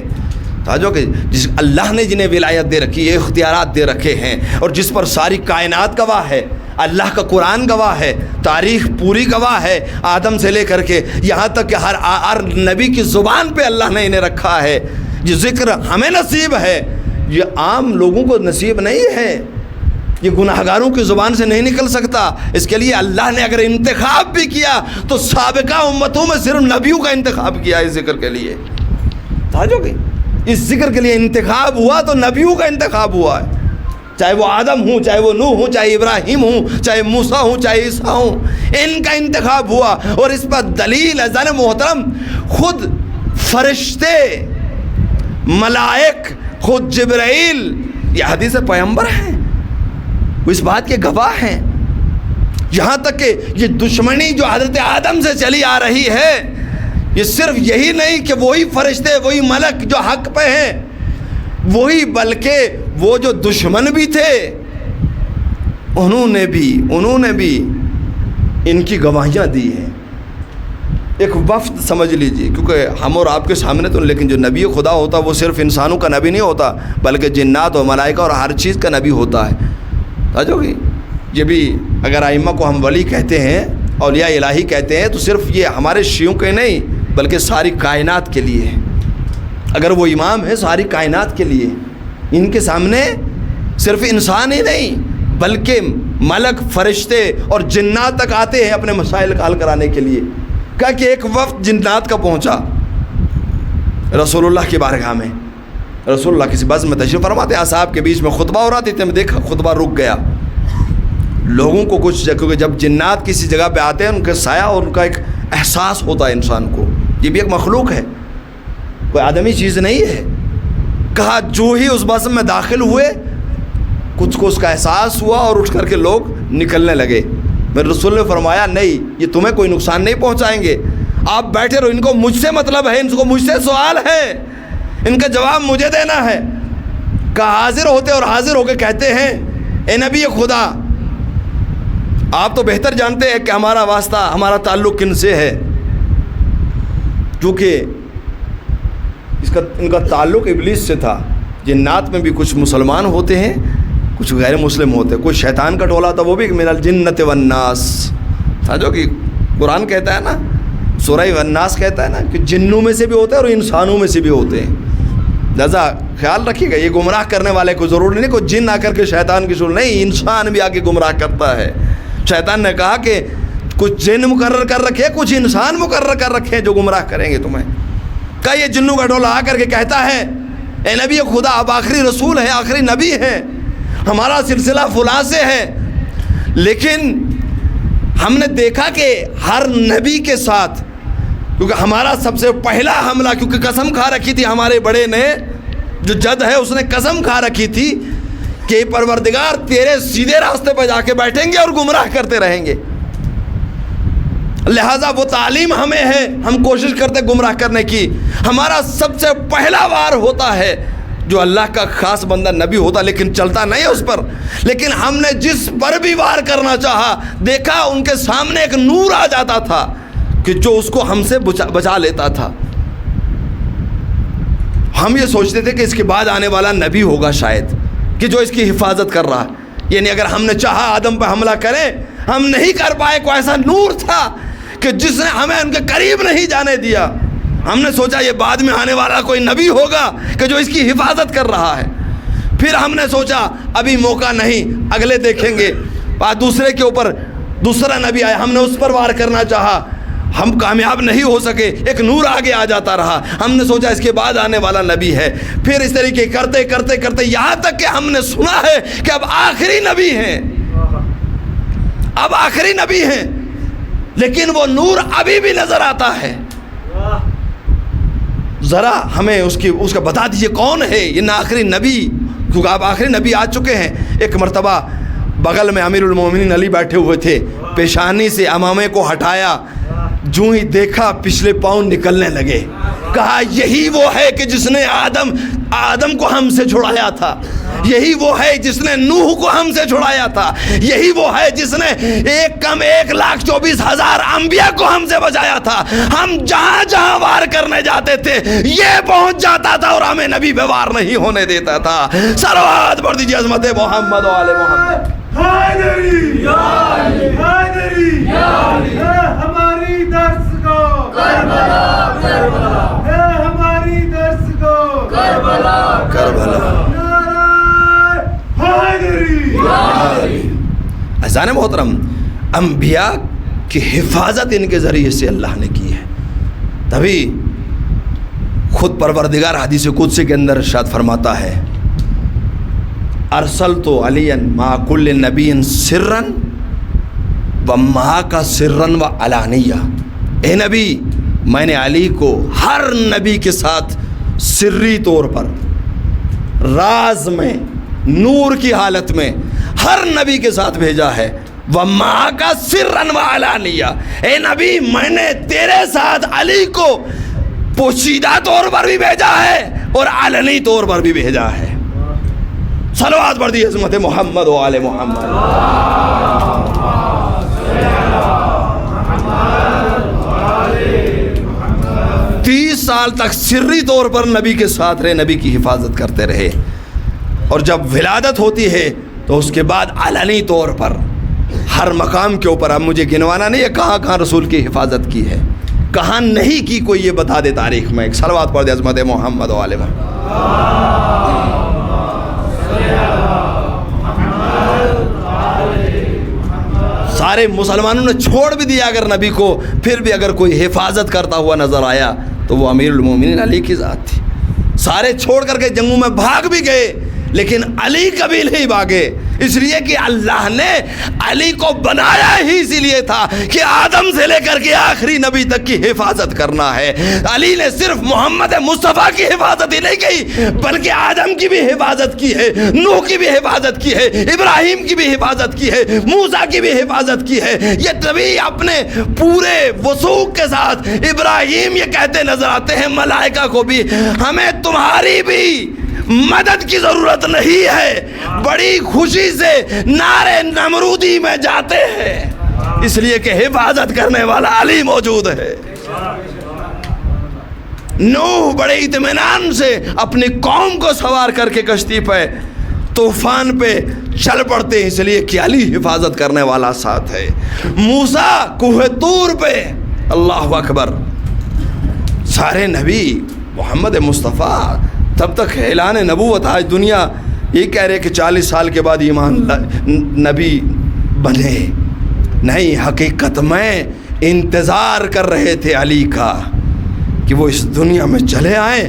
Speaker 1: جو کہ جس اللہ نے جنہیں ولایت دے رکھی ہے, اختیارات دے رکھے ہیں, اور جس پر ساری کائنات گواہ ہے, اللہ کا قرآن گواہ ہے, تاریخ پوری گواہ ہے, آدم سے لے کر کے یہاں تک کہ ہر نبی کی زبان پہ اللہ نے انہیں رکھا ہے. یہ ذکر ہمیں نصیب ہے, یہ عام لوگوں کو نصیب نہیں ہے, یہ گناہگاروں کی زبان سے نہیں نکل سکتا. اس کے لیے اللہ نے اگر انتخاب بھی کیا تو سابقہ امتوں میں صرف نبیوں کا انتخاب کیا اس ذکر کے لیے. سمجھو گے اس ذکر کے لیے انتخاب ہوا تو نبیوں کا انتخاب ہوا ہے, چاہے وہ آدم ہوں, چاہے وہ نوح ہوں, چاہے ابراہیم ہوں, چاہے موسیٰ ہوں, چاہے عیسیٰ ہوں, ان کا انتخاب ہوا. اور اس پر دلیل عزیزان محترم خود فرشتے, ملائک, خود جبرائیل یہ حدیث پیغمبر ہیں, وہ اس بات کے گواہ ہیں. یہاں تک کہ یہ دشمنی جو حضرت آدم سے چلی آ رہی ہے, یہ صرف یہی نہیں کہ وہی فرشتے, وہی ملک جو حق پہ ہیں وہی, بلکہ وہ جو دشمن بھی تھے انہوں نے بھی ان کی گواہیاں دی ہیں. ایک وفد سمجھ لیجیے، کیونکہ ہم اور آپ کے سامنے تو، لیکن جو نبی خدا ہوتا وہ صرف انسانوں کا نبی نہیں ہوتا بلکہ جنات اور ملائکہ اور ہر چیز کا نبی ہوتا ہے. سمجھو گی؟ یہ بھی اگر ائمہ کو ہم ولی کہتے ہیں، اولیاء الہی کہتے ہیں، تو صرف یہ ہمارے شیعوں کے نہیں بلکہ ساری کائنات کے لیے ہے. اگر وہ امام ہے ساری کائنات کے لیے، ان کے سامنے صرف انسان ہی نہیں بلکہ ملک، فرشتے اور جنات تک آتے ہیں اپنے مسائل کا حل کرانے کے لیے. کہا کہ ایک وقت جنات کا پہنچا رسول اللہ کی بارگاہ میں. رسول اللہ کسی بزم میں تشریف فرماتے، اصحاب کے بیچ میں خطبہ ہو رہا تھا، میں دیکھا خطبہ رک گیا. لوگوں کو کچھ، کیونکہ جب جنات کسی جگہ پہ آتے ہیں ان کا سایہ اور ان کا ایک احساس ہوتا ہے انسان کو، یہ بھی ایک مخلوق ہے، کوئی آدمی چیز نہیں ہے. کہا جو ہی اس بزم میں داخل ہوئے کچھ کو اس کا احساس ہوا اور اٹھ کر کے لوگ نکلنے لگے. میرے رسول نے فرمایا نہیں، یہ تمہیں کوئی نقصان نہیں پہنچائیں گے، آپ بیٹھے رہو، ان کو مجھ سے مطلب ہے، ان کو مجھ سے سوال ہے، ان کا جواب مجھے دینا ہے. کہا حاضر ہوتے اور حاضر ہو کے کہتے ہیں اے نبی خدا، آپ تو بہتر جانتے ہیں کہ ہمارا واسطہ، ہمارا تعلق کن سے ہے، کیونکہ ان کا تعلق ابلیس سے تھا. جنات میں بھی کچھ مسلمان ہوتے ہیں، کچھ غیر مسلم ہوتے ہیں، کوئی شیطان کا ٹولہ تھا، وہ بھی من الجنت والناس تھا، جو کہ قرآن کہتا ہے نا، سورہ والناس کہتا ہے نا کہ جنوں میں سے بھی ہوتے ہیں اور انسانوں میں سے بھی ہوتے ہیں. لہذا خیال رکھیے گا، یہ گمراہ کرنے والے کو ضروری نہیں کوئی جن آ کر کے شیطان کی شروع، نہیں، انسان بھی آ کے گمراہ کرتا ہے. شیطان نے کہا کہ کچھ جن مقرر کر رکھے، کچھ انسان مقرر کر رکھے جو گمراہ کریں گے تمہیں. کہا یہ جنوں کا ٹولہ آ کر کے کہتا ہے اے نبی خدا، آپ آخری رسول ہیں، آخری نبی ہیں، ہمارا سلسلہ فلاں سے ہے، لیکن ہم نے دیکھا کہ ہر نبی کے ساتھ، کیونکہ ہمارا سب سے پہلا حملہ، کیونکہ قسم کھا رکھی تھی ہمارے بڑے نے، جو جد ہے اس نے قسم کھا رکھی تھی کہ پروردگار تیرے سیدھے راستے پہ جا کے بیٹھیں گے اور گمراہ کرتے رہیں گے. لہٰذا وہ تعلیم ہمیں ہے، ہم کوشش کرتے گمراہ کرنے کی. ہمارا سب سے پہلا وار ہوتا ہے جو اللہ کا خاص بندہ نبی ہوتا، لیکن چلتا نہیں اس پر، لیکن ہم نے جس پر بھی وار کرنا چاہا دیکھا ان کے سامنے ایک نور آ جاتا تھا کہ جو اس کو ہم سے بچا لیتا تھا. ہم یہ سوچتے تھے کہ اس کے بعد آنے والا نبی ہوگا شاید، کہ جو اس کی حفاظت کر رہا ہے. یعنی اگر ہم نے چاہا آدم پہ حملہ کریں، ہم نہیں کر پائے. کوئی ایسا نور تھا کہ جس نے ہمیں ان کے قریب نہیں جانے دیا. ہم نے سوچا یہ بعد میں آنے والا کوئی نبی ہوگا کہ جو اس کی حفاظت کر رہا ہے. پھر ہم نے سوچا ابھی موقع نہیں، اگلے دیکھیں گے. دوسرے کے اوپر دوسرا نبی آیا، ہم نے اس پر وار کرنا چاہا، ہم کامیاب نہیں ہو سکے، ایک نور آگے آ جاتا رہا. ہم نے سوچا اس کے بعد آنے والا نبی ہے. پھر اس طریقے کرتے کرتے کرتے یہاں تک کہ ہم نے سنا ہے کہ اب آخری نبی ہیں، اب آخری نبی ہیں، لیکن وہ نور ابھی بھی نظر آتا ہے. ذرا ہمیں اس کا بتا دیجئے کون ہے یہ آخری نبی، کیونکہ آپ آخری نبی آ چکے ہیں. ایک مرتبہ بغل میں امیر المومنین علی بیٹھے ہوئے تھے، پیشانی سے امامے کو ہٹایا، جو ہی دیکھا پچھلے پاؤں نکلنے لگے. کہا یہی وہ ہے کہ جس نے آدم کو ہم سے چھڑایا تھا، یہی وہ ہے جس نے نوح کو ہم سے چھڑایا تھا، یہی وہ ہے جس نے 1,24,000 انبیاء کو ہم سے بچایا تھا. ہم جہاں جہاں وار کرنے جاتے تھے یہ پہنچ جاتا تھا اور ہمیں نبی پہ وار نہیں ہونے دیتا تھا. صلوات پڑھ دیجیے عظمت محمد و آل محمد.
Speaker 2: حیدری یا علی، حیدری یا علی، ہماری درس کو کربلا کربلا، ہماری درس کو کربلا کربلا، نعرہ حیدری یا علی.
Speaker 1: عزیزان محترم، انبیاء کی حفاظت ان کے ذریعے سے اللہ نے کی ہے. تبھی خود پروردگار حدیث قدسی کے اندر ارشاد فرماتا ہے ارسلت علی مع کل نبی سرا و مع کا سرا و علانیہ. اے نبی، میں نے علی کو ہر نبی کے ساتھ سری طور پر، راز میں، نور کی حالت میں ہر نبی کے ساتھ بھیجا ہے. و مع کا سرا و علانیہ، اے نبی میں نے تیرے ساتھ علی کو پوشیدہ طور پر بھی بھیجا ہے اور علنی طور پر بھی بھیجا ہے. صلوات پڑھ دی عظمت محمد و آل محمد.
Speaker 2: محمد
Speaker 1: سال تک سری طور پر نبی کے ساتھ رہے، نبی کی حفاظت کرتے رہے، اور جب ولادت ہوتی ہے تو اس کے بعد علنی طور پر ہر مقام کے اوپر، اب مجھے گنوانا نہیں ہے کہاں کہاں رسول کی حفاظت کی ہے، کہاں نہیں کی، کوئی یہ بتا دے تاریخ میں۔ ایک صلوات پڑھ دے عظمت محمد و آل محمد۔ سارے مسلمانوں نے چھوڑ بھی دیا اگر نبی کو، پھر بھی اگر کوئی حفاظت کرتا ہوا نظر آیا تو وہ امیر المومنین علی کی ذات تھی۔ سارے چھوڑ کر کے جنگوں میں بھاگ بھی گئے، لیکن علی کبھی نہیں بھاگے، اس لیے کہ اللہ نے علی کو بنایا ہی اسی لیے تھا کہ آدم سے لے کر کے آخری نبی تک کی حفاظت کرنا ہے۔ علی نے صرف محمد مصطفیٰ کی حفاظت ہی نہیں کی، بلکہ آدم کی بھی حفاظت کی ہے، نوح کی بھی حفاظت کی ہے، ابراہیم کی بھی حفاظت کی ہے، موسیٰ کی بھی حفاظت کی ہے۔ یہ نبی اپنے پورے وثوق کے ساتھ، ابراہیم یہ کہتے نظر آتے ہیں ملائکہ کو بھی، ہمیں تمہاری بھی مدد کی ضرورت نہیں ہے، بڑی خوشی سے نعرے نمرودی میں جاتے ہیں، اس لیے کہ حفاظت کرنے والا علی موجود ہے۔ نوح بڑے اطمینان سے اپنی قوم کو سوار کر کے کشتی پہ طوفان پہ چل پڑتے ہیں، اس لیے کہ علی حفاظت کرنے والا ساتھ ہے۔ موسیٰ کوہ طور پہ، اللہ اکبر، سارے نبی محمد مصطفیٰ تب تک اعلان نبوت، آج دنیا یہ کہہ رہے کہ 40 سال کے بعد ایمان نبی بنے، نہیں، حقیقت میں انتظار کر رہے تھے علی کا کہ وہ اس دنیا میں چلے آئیں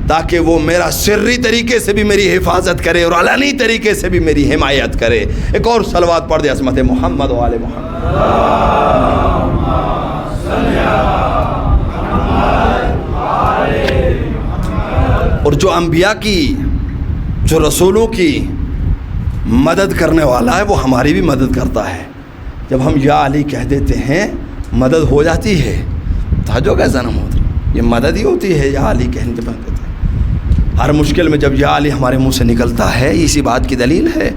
Speaker 1: تاکہ وہ میرا سری طریقے سے بھی میری حفاظت کرے اور علنی طریقے سے بھی میری حمایت کرے۔ ایک اور صلوات پڑھ دے عظمت محمد و آل محمد۔ اور جو انبیاء کی، جو رسولوں کی مدد کرنے والا ہے وہ ہماری بھی مدد کرتا ہے۔ جب ہم یا علی کہہ دیتے ہیں مدد ہو جاتی ہے، توجہ کا جنم ہوتا ہے، یہ مدد ہی ہوتی ہے یا علی کہنے کے بعد۔ ہر مشکل میں جب یا علی ہمارے منہ سے نکلتا ہے، اسی بات کی دلیل ہے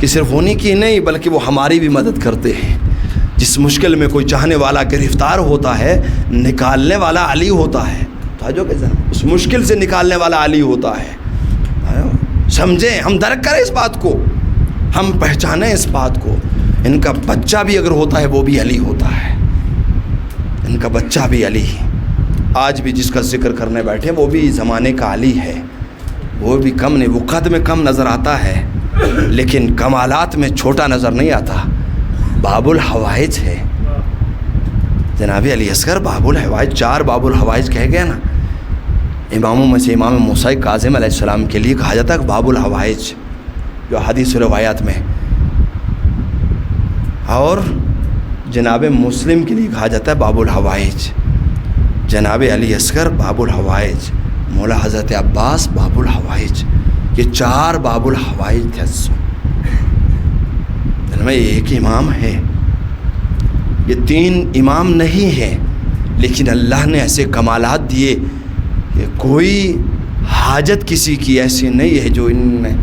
Speaker 1: کہ صرف انہی کی نہیں بلکہ وہ ہماری بھی مدد کرتے ہیں۔ جس مشکل میں کوئی چاہنے والا گرفتار ہوتا ہے، نکالنے والا علی ہوتا ہے، اس مشکل سے نکالنے والا علی ہوتا ہے۔ سمجھیں، ہم درک کریں اس بات کو، ہم پہچانیں اس بات کو۔ ان کا بچہ بھی اگر ہوتا ہے وہ بھی علی ہوتا ہے، ان کا بچہ بھی علی، آج بھی جس کا ذکر کرنے بیٹھے وہ بھی زمانے کا علی ہے، وہ بھی کم نہیں، وہ قد میں کم نظر آتا ہے لیکن کمالات میں چھوٹا نظر نہیں آتا، باب الحوائج ہے جناب علی اصغر، باب الحوائج، 4 باب الحوائج کہہ گیا نا، اماموں میں سے امام موسیٰ کاظم علیہ السلام کے لیے کہا جاتا ہے باب الحوائج، جو حدیث و روایات میں، اور جناب مسلم کے لیے کہا جاتا ہے باب الحوائج، جناب علی اصغر باب الحوائج، مولا حضرت عباس باب الحوائج، یہ 4 باب الحوائج تھے۔ دل میں ایک امام ہے، یہ 3 امام نہیں ہیں، لیکن اللہ نے ایسے کمالات دیے کہ کوئی حاجت کسی کی ایسی نہیں ہے جو ان میں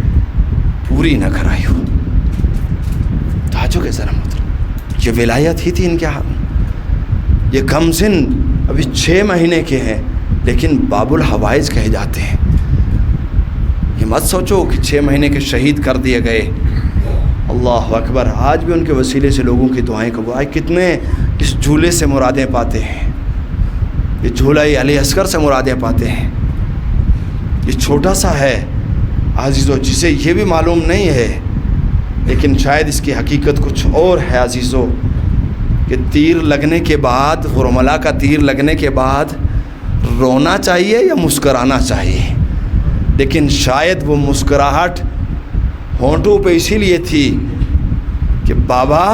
Speaker 1: پوری نہ کرائی ہو۔ تاجو کے ذرا مطلب یہ ولایت ہی تھی ان کے ہاتھ، یہ کم سن ابھی 6 مہینے کے ہیں لیکن باب الحوائج کہے جاتے ہیں۔ یہ مت سوچو کہ 6 مہینے کے شہید کر دیے گئے، اللہ اکبر، آج بھی ان کے وسیلے سے لوگوں کی دعائیں قبول، آج کتنے اس جھولے سے مرادیں پاتے ہیں، یہ جھولا علی اصغر سے مرادیں پاتے ہیں۔ یہ چھوٹا سا ہے عزیزو، جسے یہ بھی معلوم نہیں ہے، لیکن شاید اس کی حقیقت کچھ اور ہے عزیزو، کہ تیر لگنے کے بعد، حرملہ کا تیر لگنے کے بعد رونا چاہیے یا مسکرانا چاہیے، لیکن شاید وہ مسکراہٹ ہونٹوں پہ اسی لیے تھی کہ بابا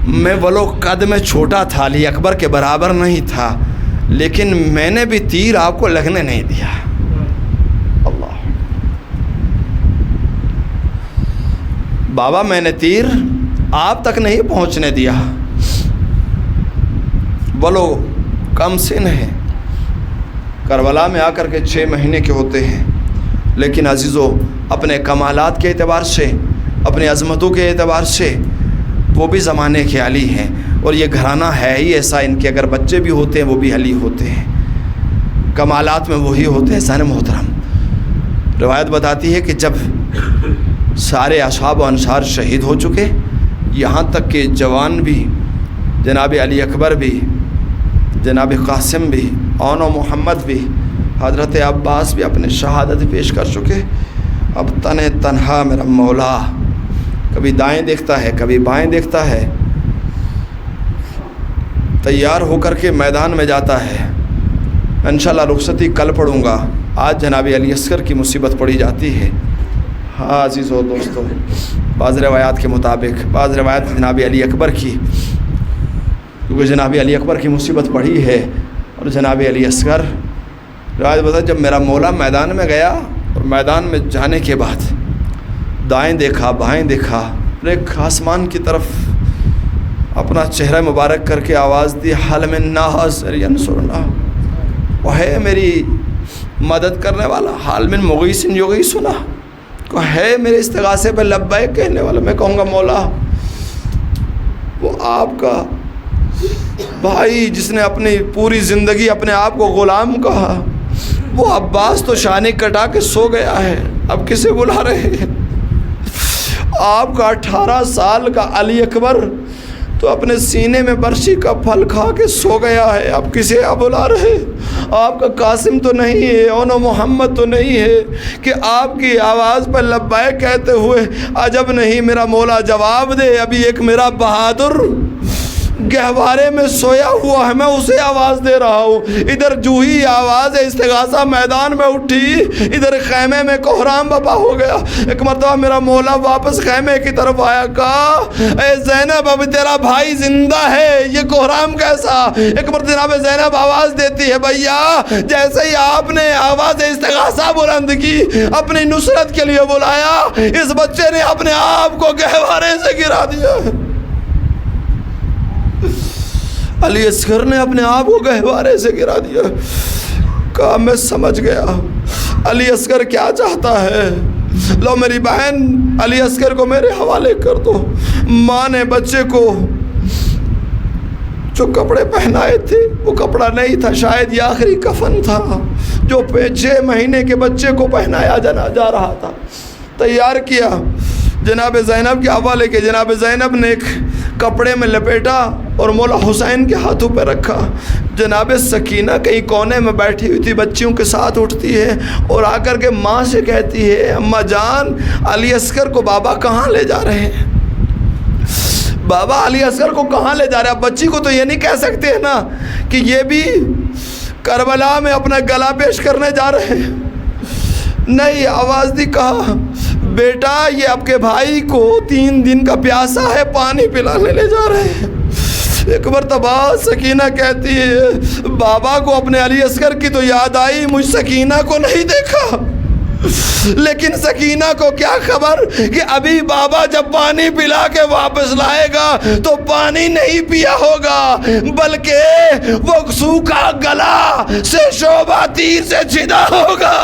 Speaker 1: میں ولو قد میں چھوٹا تھا، علی اکبر کے برابر نہیں تھا، لیکن میں نے بھی تیر آپ کو لگنے نہیں دیا۔ اللہ، بابا میں نے تیر آپ تک نہیں پہنچنے دیا، ولو کم سن ہے، کربلا میں آ کر کے 6 مہینے کے ہوتے ہیں، لیکن عزیزو اپنے کمالات کے اعتبار سے، اپنے عظمتوں کے اعتبار سے وہ بھی زمانے کے علی ہیں، اور یہ گھرانہ ہے ہی ایسا، ان کے اگر بچے بھی ہوتے ہیں وہ بھی علی ہوتے ہیں۔ کمالات میں وہی ہوتے ہیں احسان محترم۔ روایت بتاتی ہے کہ جب سارے اصحاب و انصار شہید ہو چکے، یہاں تک کہ جوان بھی، جناب علی اکبر بھی، جناب قاسم بھی، اون و محمد بھی، حضرت عباس بھی اپنے شہادت پیش کر چکے، اب تنہا میرا مولا کبھی دائیں دیکھتا ہے کبھی بائیں دیکھتا ہے، تیار ہو کر کے میدان میں جاتا ہے۔ انشاءاللہ رخصتی کل پڑھوں گا، آج جناب علی اصغر کی مصیبت پڑھی جاتی ہے۔ ہاں عزیزو دوستو، بعض روایات کے مطابق، بعض روایت جناب علی اکبر کی، کیونکہ جناب علی اکبر کی مصیبت پڑھی ہے، اور جناب علی اصغر روایت بتا جب میرا مولا میدان میں گیا، اور میدان میں جانے کے بعد دائیں دیکھا بائیں دیکھا، ایک آسمان کی طرف اپنا چہرہ مبارک کر کے آواز دی، حل من ناصر ینصرنا، وہ ہے میری مدد کرنے والا، حال من مغیث یغیثنا، کو ہے میرے استغاثے پہ لبیک کہنے والا۔ میں کہوں گا مولا وہ آپ کا بھائی جس نے اپنی پوری زندگی اپنے آپ کو غلام کہا، وہ عباس تو شانے کٹا کے سو گیا ہے، اب کسے بلا رہے ہیں؟ آپ کا 18 سال کا علی اکبر تو اپنے سینے میں برچی کا پھل کھا کے سو گیا ہے، اب کسے آپ بلا رہے؟ آپ کا قاسم تو نہیں ہے، اون و محمد تو نہیں ہے کہ آپ کی آواز پر لبیک کہتے ہوئے عجب نہیں میرا مولا جواب دے، ابھی ایک میرا بہادر گہوارے میں سویا ہوا ہے، میں اسے آواز دے رہا ہوں۔ ادھر جوہی آواز استغاثہ میدان میں اٹھی، ادھر خیمے میں کوہرام بپا ہو گیا۔ ایک مرتبہ میرا مولا واپس خیمے کی طرف آیا، کہا اے زینب اب تیرا بھائی زندہ ہے، یہ کوہرام کیسا؟ ایک مرتبہ جناب زینب آواز دیتی ہے، بھیا جیسے ہی آپ نے آواز استغاثہ بلند کی، اپنی نصرت کے لیے بلایا، اس بچے نے اپنے آپ کو گہوارے سے گرا دیا۔ علی اصغر نے اپنے آپ کو گہوارے سے گرا دیا۔ کہا میں سمجھ گیا علی اصغر کیا چاہتا ہے، لو میری بہن علی اصغر کو میرے حوالے کر دو۔ ماں نے بچے کو جو کپڑے پہنائے تھے وہ کپڑا نہیں تھا، شاید یہ آخری کفن تھا جو 6 مہینے کے بچے کو پہنایا جا رہا تھا۔ تیار کیا، جناب زینب کے حوالے کے، جناب زینب نے ایک کپڑے میں لپیٹا اور مولا حسین کے ہاتھوں پہ رکھا۔ جناب سکینہ کہیں کونے میں بیٹھی ہوئی تھی، بچیوں کے ساتھ اٹھتی ہے اور آ کر کے ماں سے کہتی ہے، اماں جان علی اصغر کو بابا کہاں لے جا رہے ہیں؟ بابا علی اصغر کو کہاں لے جا رہے ہیں؟ اب بچی کو تو یہ نہیں کہہ سکتے ہیں نا کہ یہ بھی کربلا میں اپنا گلا پیش کرنے جا رہے ہیں، نہیں، آواز دی، کہا بیٹا یہ آپ کے بھائی کو 3 دن کا پیاسا ہے، پانی پلانے لے جا رہے ہیں۔ ایک مرتبہ سکینہ کہتی ہے، بابا کو اپنے علی اصغر کی تو یاد آئی، مجھ سکینہ کو نہیں دیکھا، لیکن سکینہ کو کیا خبر کہ ابھی بابا جب پانی پلا کے واپس لائے گا تو پانی نہیں پیا ہوگا، بلکہ وہ سوکھا گلا سے شعبہ تیر سے چھدا ہوگا۔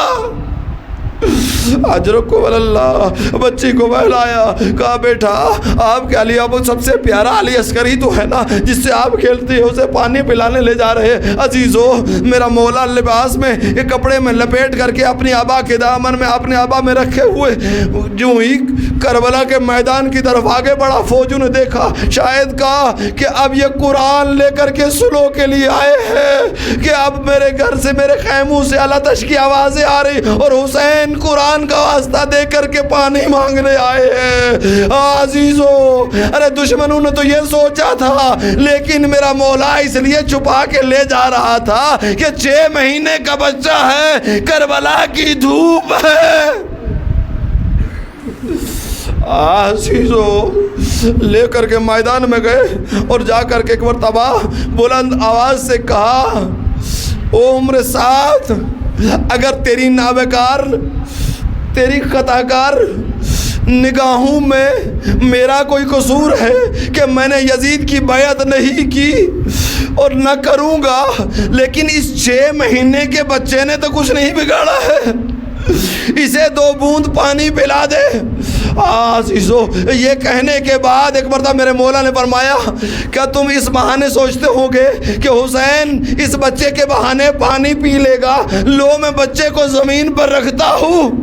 Speaker 1: اجرکو اللہ، بچی کو بہلایا، کہا بیٹا آپ کے علی ابو سب سے پیارا علی اصغر ہی تو ہے نا جس سے آپ کھیلتی ہو، اسے پانی پلانے لے جا رہے ہیں۔ عزیزو میرا مولا لباس میں ایک کپڑے میں لپیٹ کر کے اپنی آبا کے دامن میں اپنے آبا میں رکھے ہوئے جو ہی کربلا کے میدان کی طرف آگے بڑھا، فوجوں نے دیکھا، شاید کہا کہ اب یہ قرآن لے کر کے سلو کے لیے آئے ہیں کہ اب میرے گھر سے میرے خیموں سے الاتش کی آوازیں آ رہی اور حسین قرآن کا واسطہ دے کر کے پانی مانگنے آئے ہیں۔ عزیزو ارے دشمنوں نے تو یہ سوچا تھا، لیکن میرا مولا اس لیے چھپا کے لے جا رہا تھا کہ 6 مہینے کا بچہ ہے، کربلا کی دھوپ ہے۔ عزیزو لے کر کے میدان میں گئے اور جا کر کے ایک مرتبہ بلند آواز سے کہا، او عمر سعد اگر تیری نابکار تیری خطاکار نگاہوں میں میرا کوئی قصور ہے کہ میں نے یزید کی بیعت نہیں کی اور نہ کروں گا، لیکن اس 6 مہینے کے بچے نے تو کچھ نہیں بگاڑا ہے، اسے 2 بوند پانی پلا دے۔ عزیزو یہ کہنے کے بعد ایک مرتبہ میرے مولا نے فرمایا کیا تم اس بہانے سوچتے ہو گے کہ حسین اس بچے کے بہانے پانی پی لے گا؟ لو میں بچے کو زمین پر رکھتا ہوں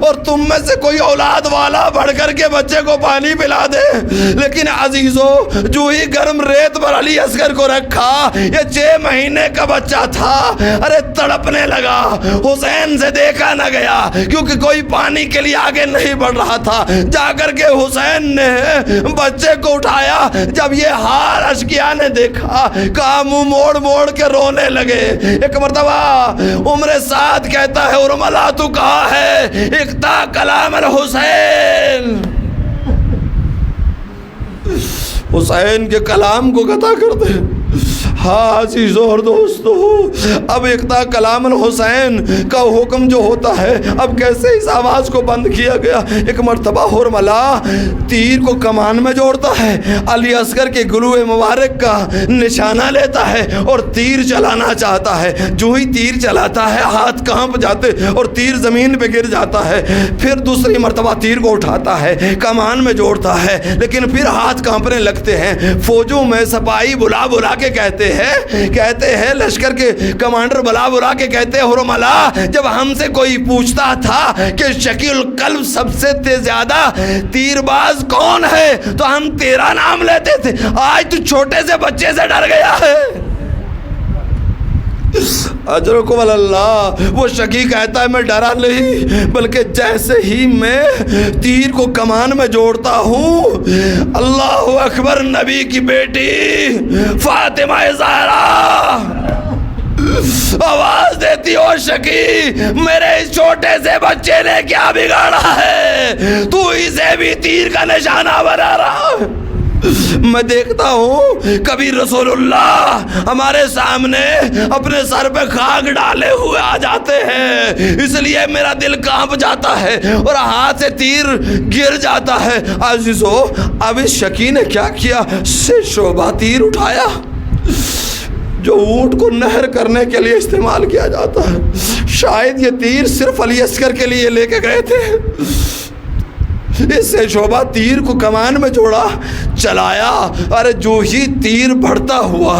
Speaker 1: اور تم میں سے کوئی اولاد والا بڑھ کر کے بچے کو پانی پلا دے۔ لیکن عزیزو جو ہی گرم ریت پر علی اصغر کو رکھا، یہ 6 مہینے کا بچہ تھا، ارے تڑپنے لگا۔ حسین سے دیکھا نہ گیا کیونکہ کوئی پانی کے لیے آگے نہیں بڑھ رہا تھا۔ جا کر کے حسین نے بچے کو اٹھایا، جب یہ حال اشقیاء نے دیکھا کہا منہ موڑ موڑ کے رونے لگے۔ ایک مرتبہ عمر سعد کہتا ہے ارملا تو کہا ہے اقتا کلام الحسین، حسین کے کلام کو قطع کر دے۔ ہاں عزیزو اور دوستو، اب اقتا کلام الحسین کا حکم جو ہوتا ہے، اب کیسے اس آواز کو بند کیا گیا؟ ایک مرتبہ حرملہ تیر کو کمان میں جوڑتا ہے، علی اصغر کے گلوئے مبارک کا نشانہ لیتا ہے اور تیر چلانا چاہتا ہے۔ جو ہی تیر چلاتا ہے ہاتھ کانپ جاتے اور تیر زمین پہ گر جاتا ہے۔ پھر دوسری مرتبہ تیر کو اٹھاتا ہے، کمان میں جوڑتا ہے، لیکن پھر ہاتھ کانپنے لگتے ہیں۔ فوجوں میں سپاہی بلا بلا کے کہتے ہیں لشکر کے کمانڈر بلا بلا کے کہتے ہیں حرملہ جب ہم سے کوئی پوچھتا تھا کہ شقی القلب سب سے زیادہ تیر باز کون ہے تو ہم تیرا نام لیتے تھے، آج تو چھوٹے سے بچے سے ڈر گیا ہے۔ اجرکم اللہ، وہ شقی کہتا ہے میں ڈرا نہیں، بلکہ جیسے ہی میں تیر کو کمان میں جوڑتا ہوں، اللہ اکبر، نبی کی بیٹی فاطمہ زہرا آواز دیتی ہو شقی میرے اس چھوٹے سے بچے نے کیا بگاڑا ہے، تو اسے بھی تیر کا نشانہ بنا رہا ہے۔ میں دیکھتا ہوں کبھی رسول اللہ ہمارے سامنے اپنے سر پہ خاک ڈالے ہوئے آ جاتے ہیں، اس لیے میرا دل کانپ جاتا ہے اور ہاتھ سے تیر گر جاتا ہے۔ عزیزو اب اس شقی نے کیا کیا؟ سے شعبہ تیر اٹھایا جو اونٹ کو نہر کرنے کے لیے استعمال کیا جاتا ہے۔ شاید یہ تیر صرف علی اصغر کے لیے لے کے گئے تھے۔ اس سے شعبہ تیر کو کمان میں جوڑا، چلایا، ارے جو ہی تیر بڑھتا ہوا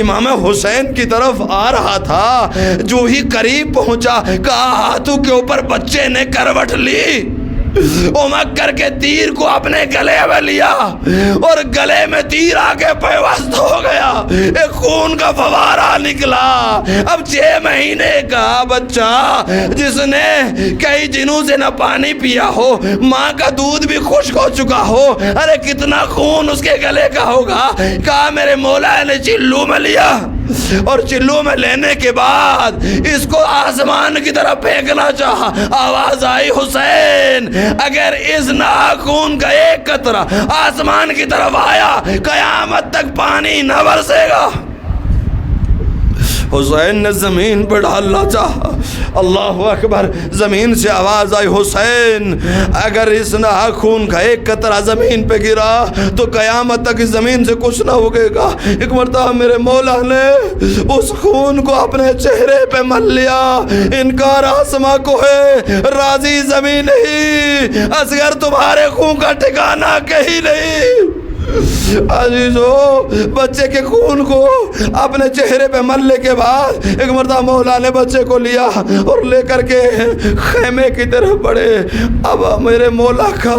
Speaker 1: امام حسین کی طرف آ رہا تھا، جو ہی قریب پہنچا کہا ہاتھوں کے اوپر بچے نے کروٹ لی، امک کر کے تیر کو اپنے گلے میں لیا اور گلے میں تیر آ کے پیوست ہو گیا، ایک خون کا فوارہ نکلا۔ اب 6 مہینے کا بچہ جس نے کئی دنوں سے نہ پانی پیا ہو، ماں کا دودھ بھی خشک ہو چکا ہو، ارے کتنا خون اس کے گلے کا ہوگا۔ کہا میرے مولا نے چلو میں لیا اور چلو میں لینے کے بعد اس کو آسمان کی طرف پھینکنا چاہا، آواز آئی حسین اگر اس ناخون کا ایک قطرہ آسمان کی طرف آیا قیامت تک پانی نہ برسے گا۔ حسین نے زمین پر ڈالنا چاہا، اللہ اکبر، زمین سے آواز آئی حسین اگر اس ناخون کا ایک قطرہ زمین پہ گرا تو قیامت تک اس زمین سے کچھ نہ ہوگے گا۔ ایک مرتبہ میرے مولا نے اس خون کو اپنے چہرے پہ مل لیا، انکار آسماں کو ہے، راضی زمین ہی، اصغر تمہارے خون کا ٹھکانہ کہیں نہیں۔ عزیزو بچے کے خون کو اپنے چہرے پہ ملنے کے بعد ایک مرتبہ مولا نے بچے کو لیا اور لے کر کے خیمے کی طرف بڑھے۔ اب میرے مولا کا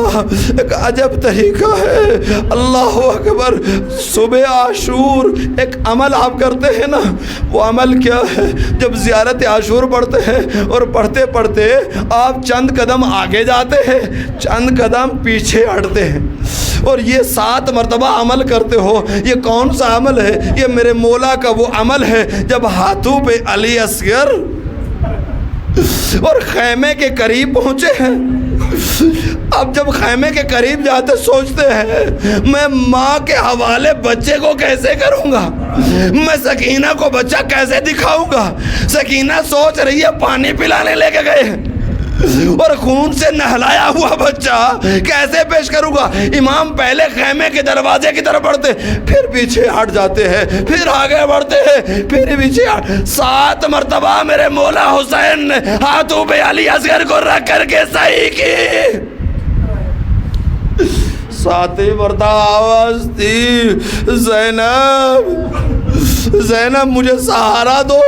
Speaker 1: ایک عجب طریقہ ہے، اللہ اکبر، صبح عاشور ایک عمل آپ کرتے ہیں نا، وہ عمل کیا ہے؟ جب زیارت عاشور پڑھتے ہیں اور پڑھتے پڑھتے آپ چند قدم آگے جاتے ہیں، چند قدم پیچھے ہٹتے ہیں اور یہ 7 مرتبہ عمل کرتے ہو۔ یہ کون سا عمل ہے؟ یہ میرے مولا کا وہ عمل ہے جب ہاتھوں پہ علی اصغر اور خیمے کے قریب پہنچے ہیں۔ اب جب خیمے کے قریب جاتے سوچتے ہیں میں ماں کے حوالے بچے کو کیسے کروں گا، میں سکینہ کو بچہ کیسے دکھاؤں گا۔ سکینہ سوچ رہی ہے پانی پلانے لے کے گئے اور خون سے نہلایا ہوا بچہ کیسے پیش کروں گا۔ امام پہلے خیمے کے دروازے کی طرف بڑھتے، پھر پیچھے ہٹ جاتے ہیں، پھر آگے بڑھتے ہیں، پھر پیچھے 7 مرتبہ میرے مولا حسین نے ہاتھوں پہ علی اصغر کو رکھ کر کے صحیح کی۔ ساتھی مرتا آواز تھی، زینب مجھے سہارا دو،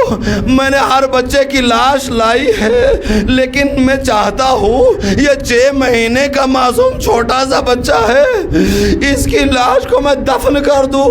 Speaker 1: میں نے ہر بچے کی لاش لائی ہے، لیکن میں چاہتا ہوں یہ 6 مہینے کا معصوم چھوٹا سا بچہ ہے، اس کی لاش کو میں دفن کر دوں،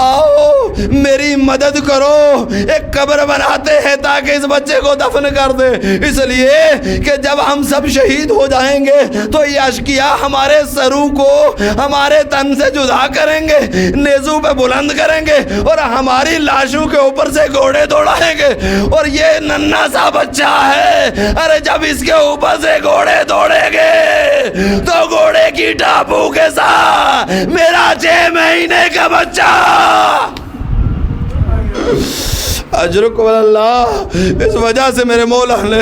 Speaker 1: آؤ میری مدد کرو، ایک قبر بناتے ہیں تاکہ اس بچے کو دفن کر دے، اس لیے کہ جب ہم سب شہید ہو جائیں گے تو یہ اشقیاء ہمارے سروں کو ہمارے تن سے جدا کریں گے، نیزوں پہ بلند کریں گے اور ہماری لاشوں کے اوپر سے گھوڑے دوڑائیں گے، اور یہ ننھا سا بچہ ہے، ارے جب اس کے اوپر سے گھوڑے دوڑیں گے تو گھوڑے کی ٹاپو کے ساتھ میرا 6 مہینے کا بچہ اجرکم اللہ۔ اس وجہ سے میرے مولا نے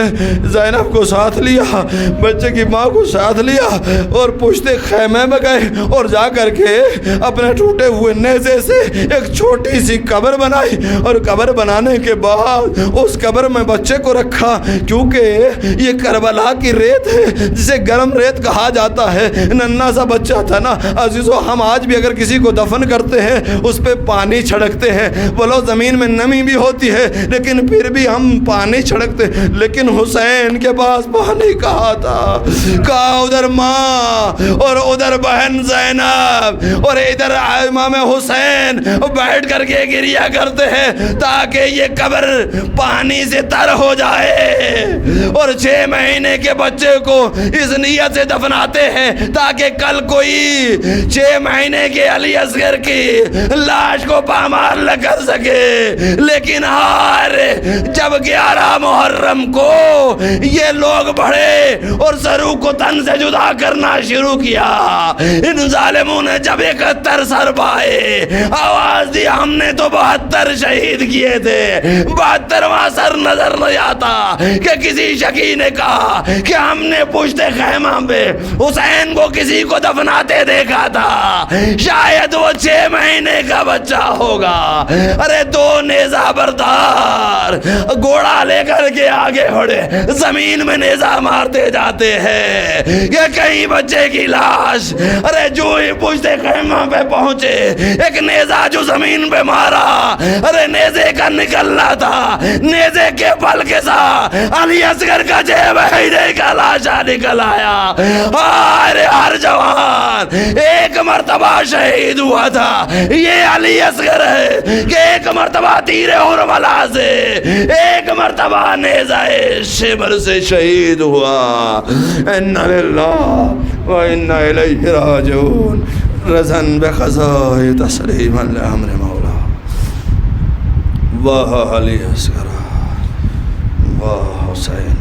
Speaker 1: زینب کو ساتھ لیا، بچے کی ماں کو ساتھ لیا اور پشتے خیمے میں گئے اور جا کر کے اپنے ٹوٹے ہوئے نیزے سے ایک چھوٹی سی قبر بنائی، اور قبر بنانے کے بعد اس قبر میں بچے کو رکھا، کیونکہ یہ کربلا کی ریت ہے جسے گرم ریت کہا جاتا ہے، ننھا سا بچہ تھا نا عزیزو۔ ہم آج بھی اگر کسی کو دفن کرتے ہیں اس پہ پانی چھڑکتے ہیں، بولو زمین میں نمی بھی ہوتی ہے لیکن پھر بھی ہم پانی چھڑکتے، لیکن حسین کے پاس پانی کہا تھا، کہا ادھر ماں اور ادھر بہن زینب اور ادھر امام حسین بیٹھ کر کے گریہ کرتے ہیں تاکہ یہ قبر پانی سے تر ہو جائے، اور 6 مہینے کے بچے کو اس نیت سے دفناتے ہیں تاکہ کل کوئی 6 مہینے کے علی اصغر کی لاش کو پامال نہ کر سکے۔ لیکن جب 11 محرم کو یہ لوگ بڑھے اور سروں کو تن سے جدا کرنا شروع کیا، ان ظالموں نے جب 71 سر پائے، آواز دی ہم نے تو 72 شہید کیے تھے، 72واں سر نظر نہیں آتا کہ کسی شکی نے کہا کہ ہم نے پشت خیمہ پہ حسین کو کسی کو دفناتے دیکھا تھا، شاید وہ 6 مہینے کا بچہ ہوگا۔ ارے 2 نیزہ بردار گھوڑا لے کر کے آگے بڑھے، زمین میں نیزہ مارتے جاتے ہیں کہ کہیں بچے کی لاش، ارے جو ہی پشت خیمہ پہ پہنچے ایک نیزہ جو زمین پہ مارا، ارے نیزے کا نکلنا تھا، نیزے کے پل کے ساتھ علی اصغر کا 6 مہینے کا لاشا نکل آیا۔ ارے ہر جوان ایک مرتبہ شہید ہوا تھا، یہ علی اصغر ہے کہ ایک مرتبہ تیر حرملہ سے، ایک مرتبہ نیزہ شمر سے شہید ہوا۔ اِنَّ لِلَّهِ وَإِنَّ إِلَيْهِ راجعون۔ رضاً بقضاء تسلیما لأمر مولا۔ واہ علی اصغر، واہ حسین۔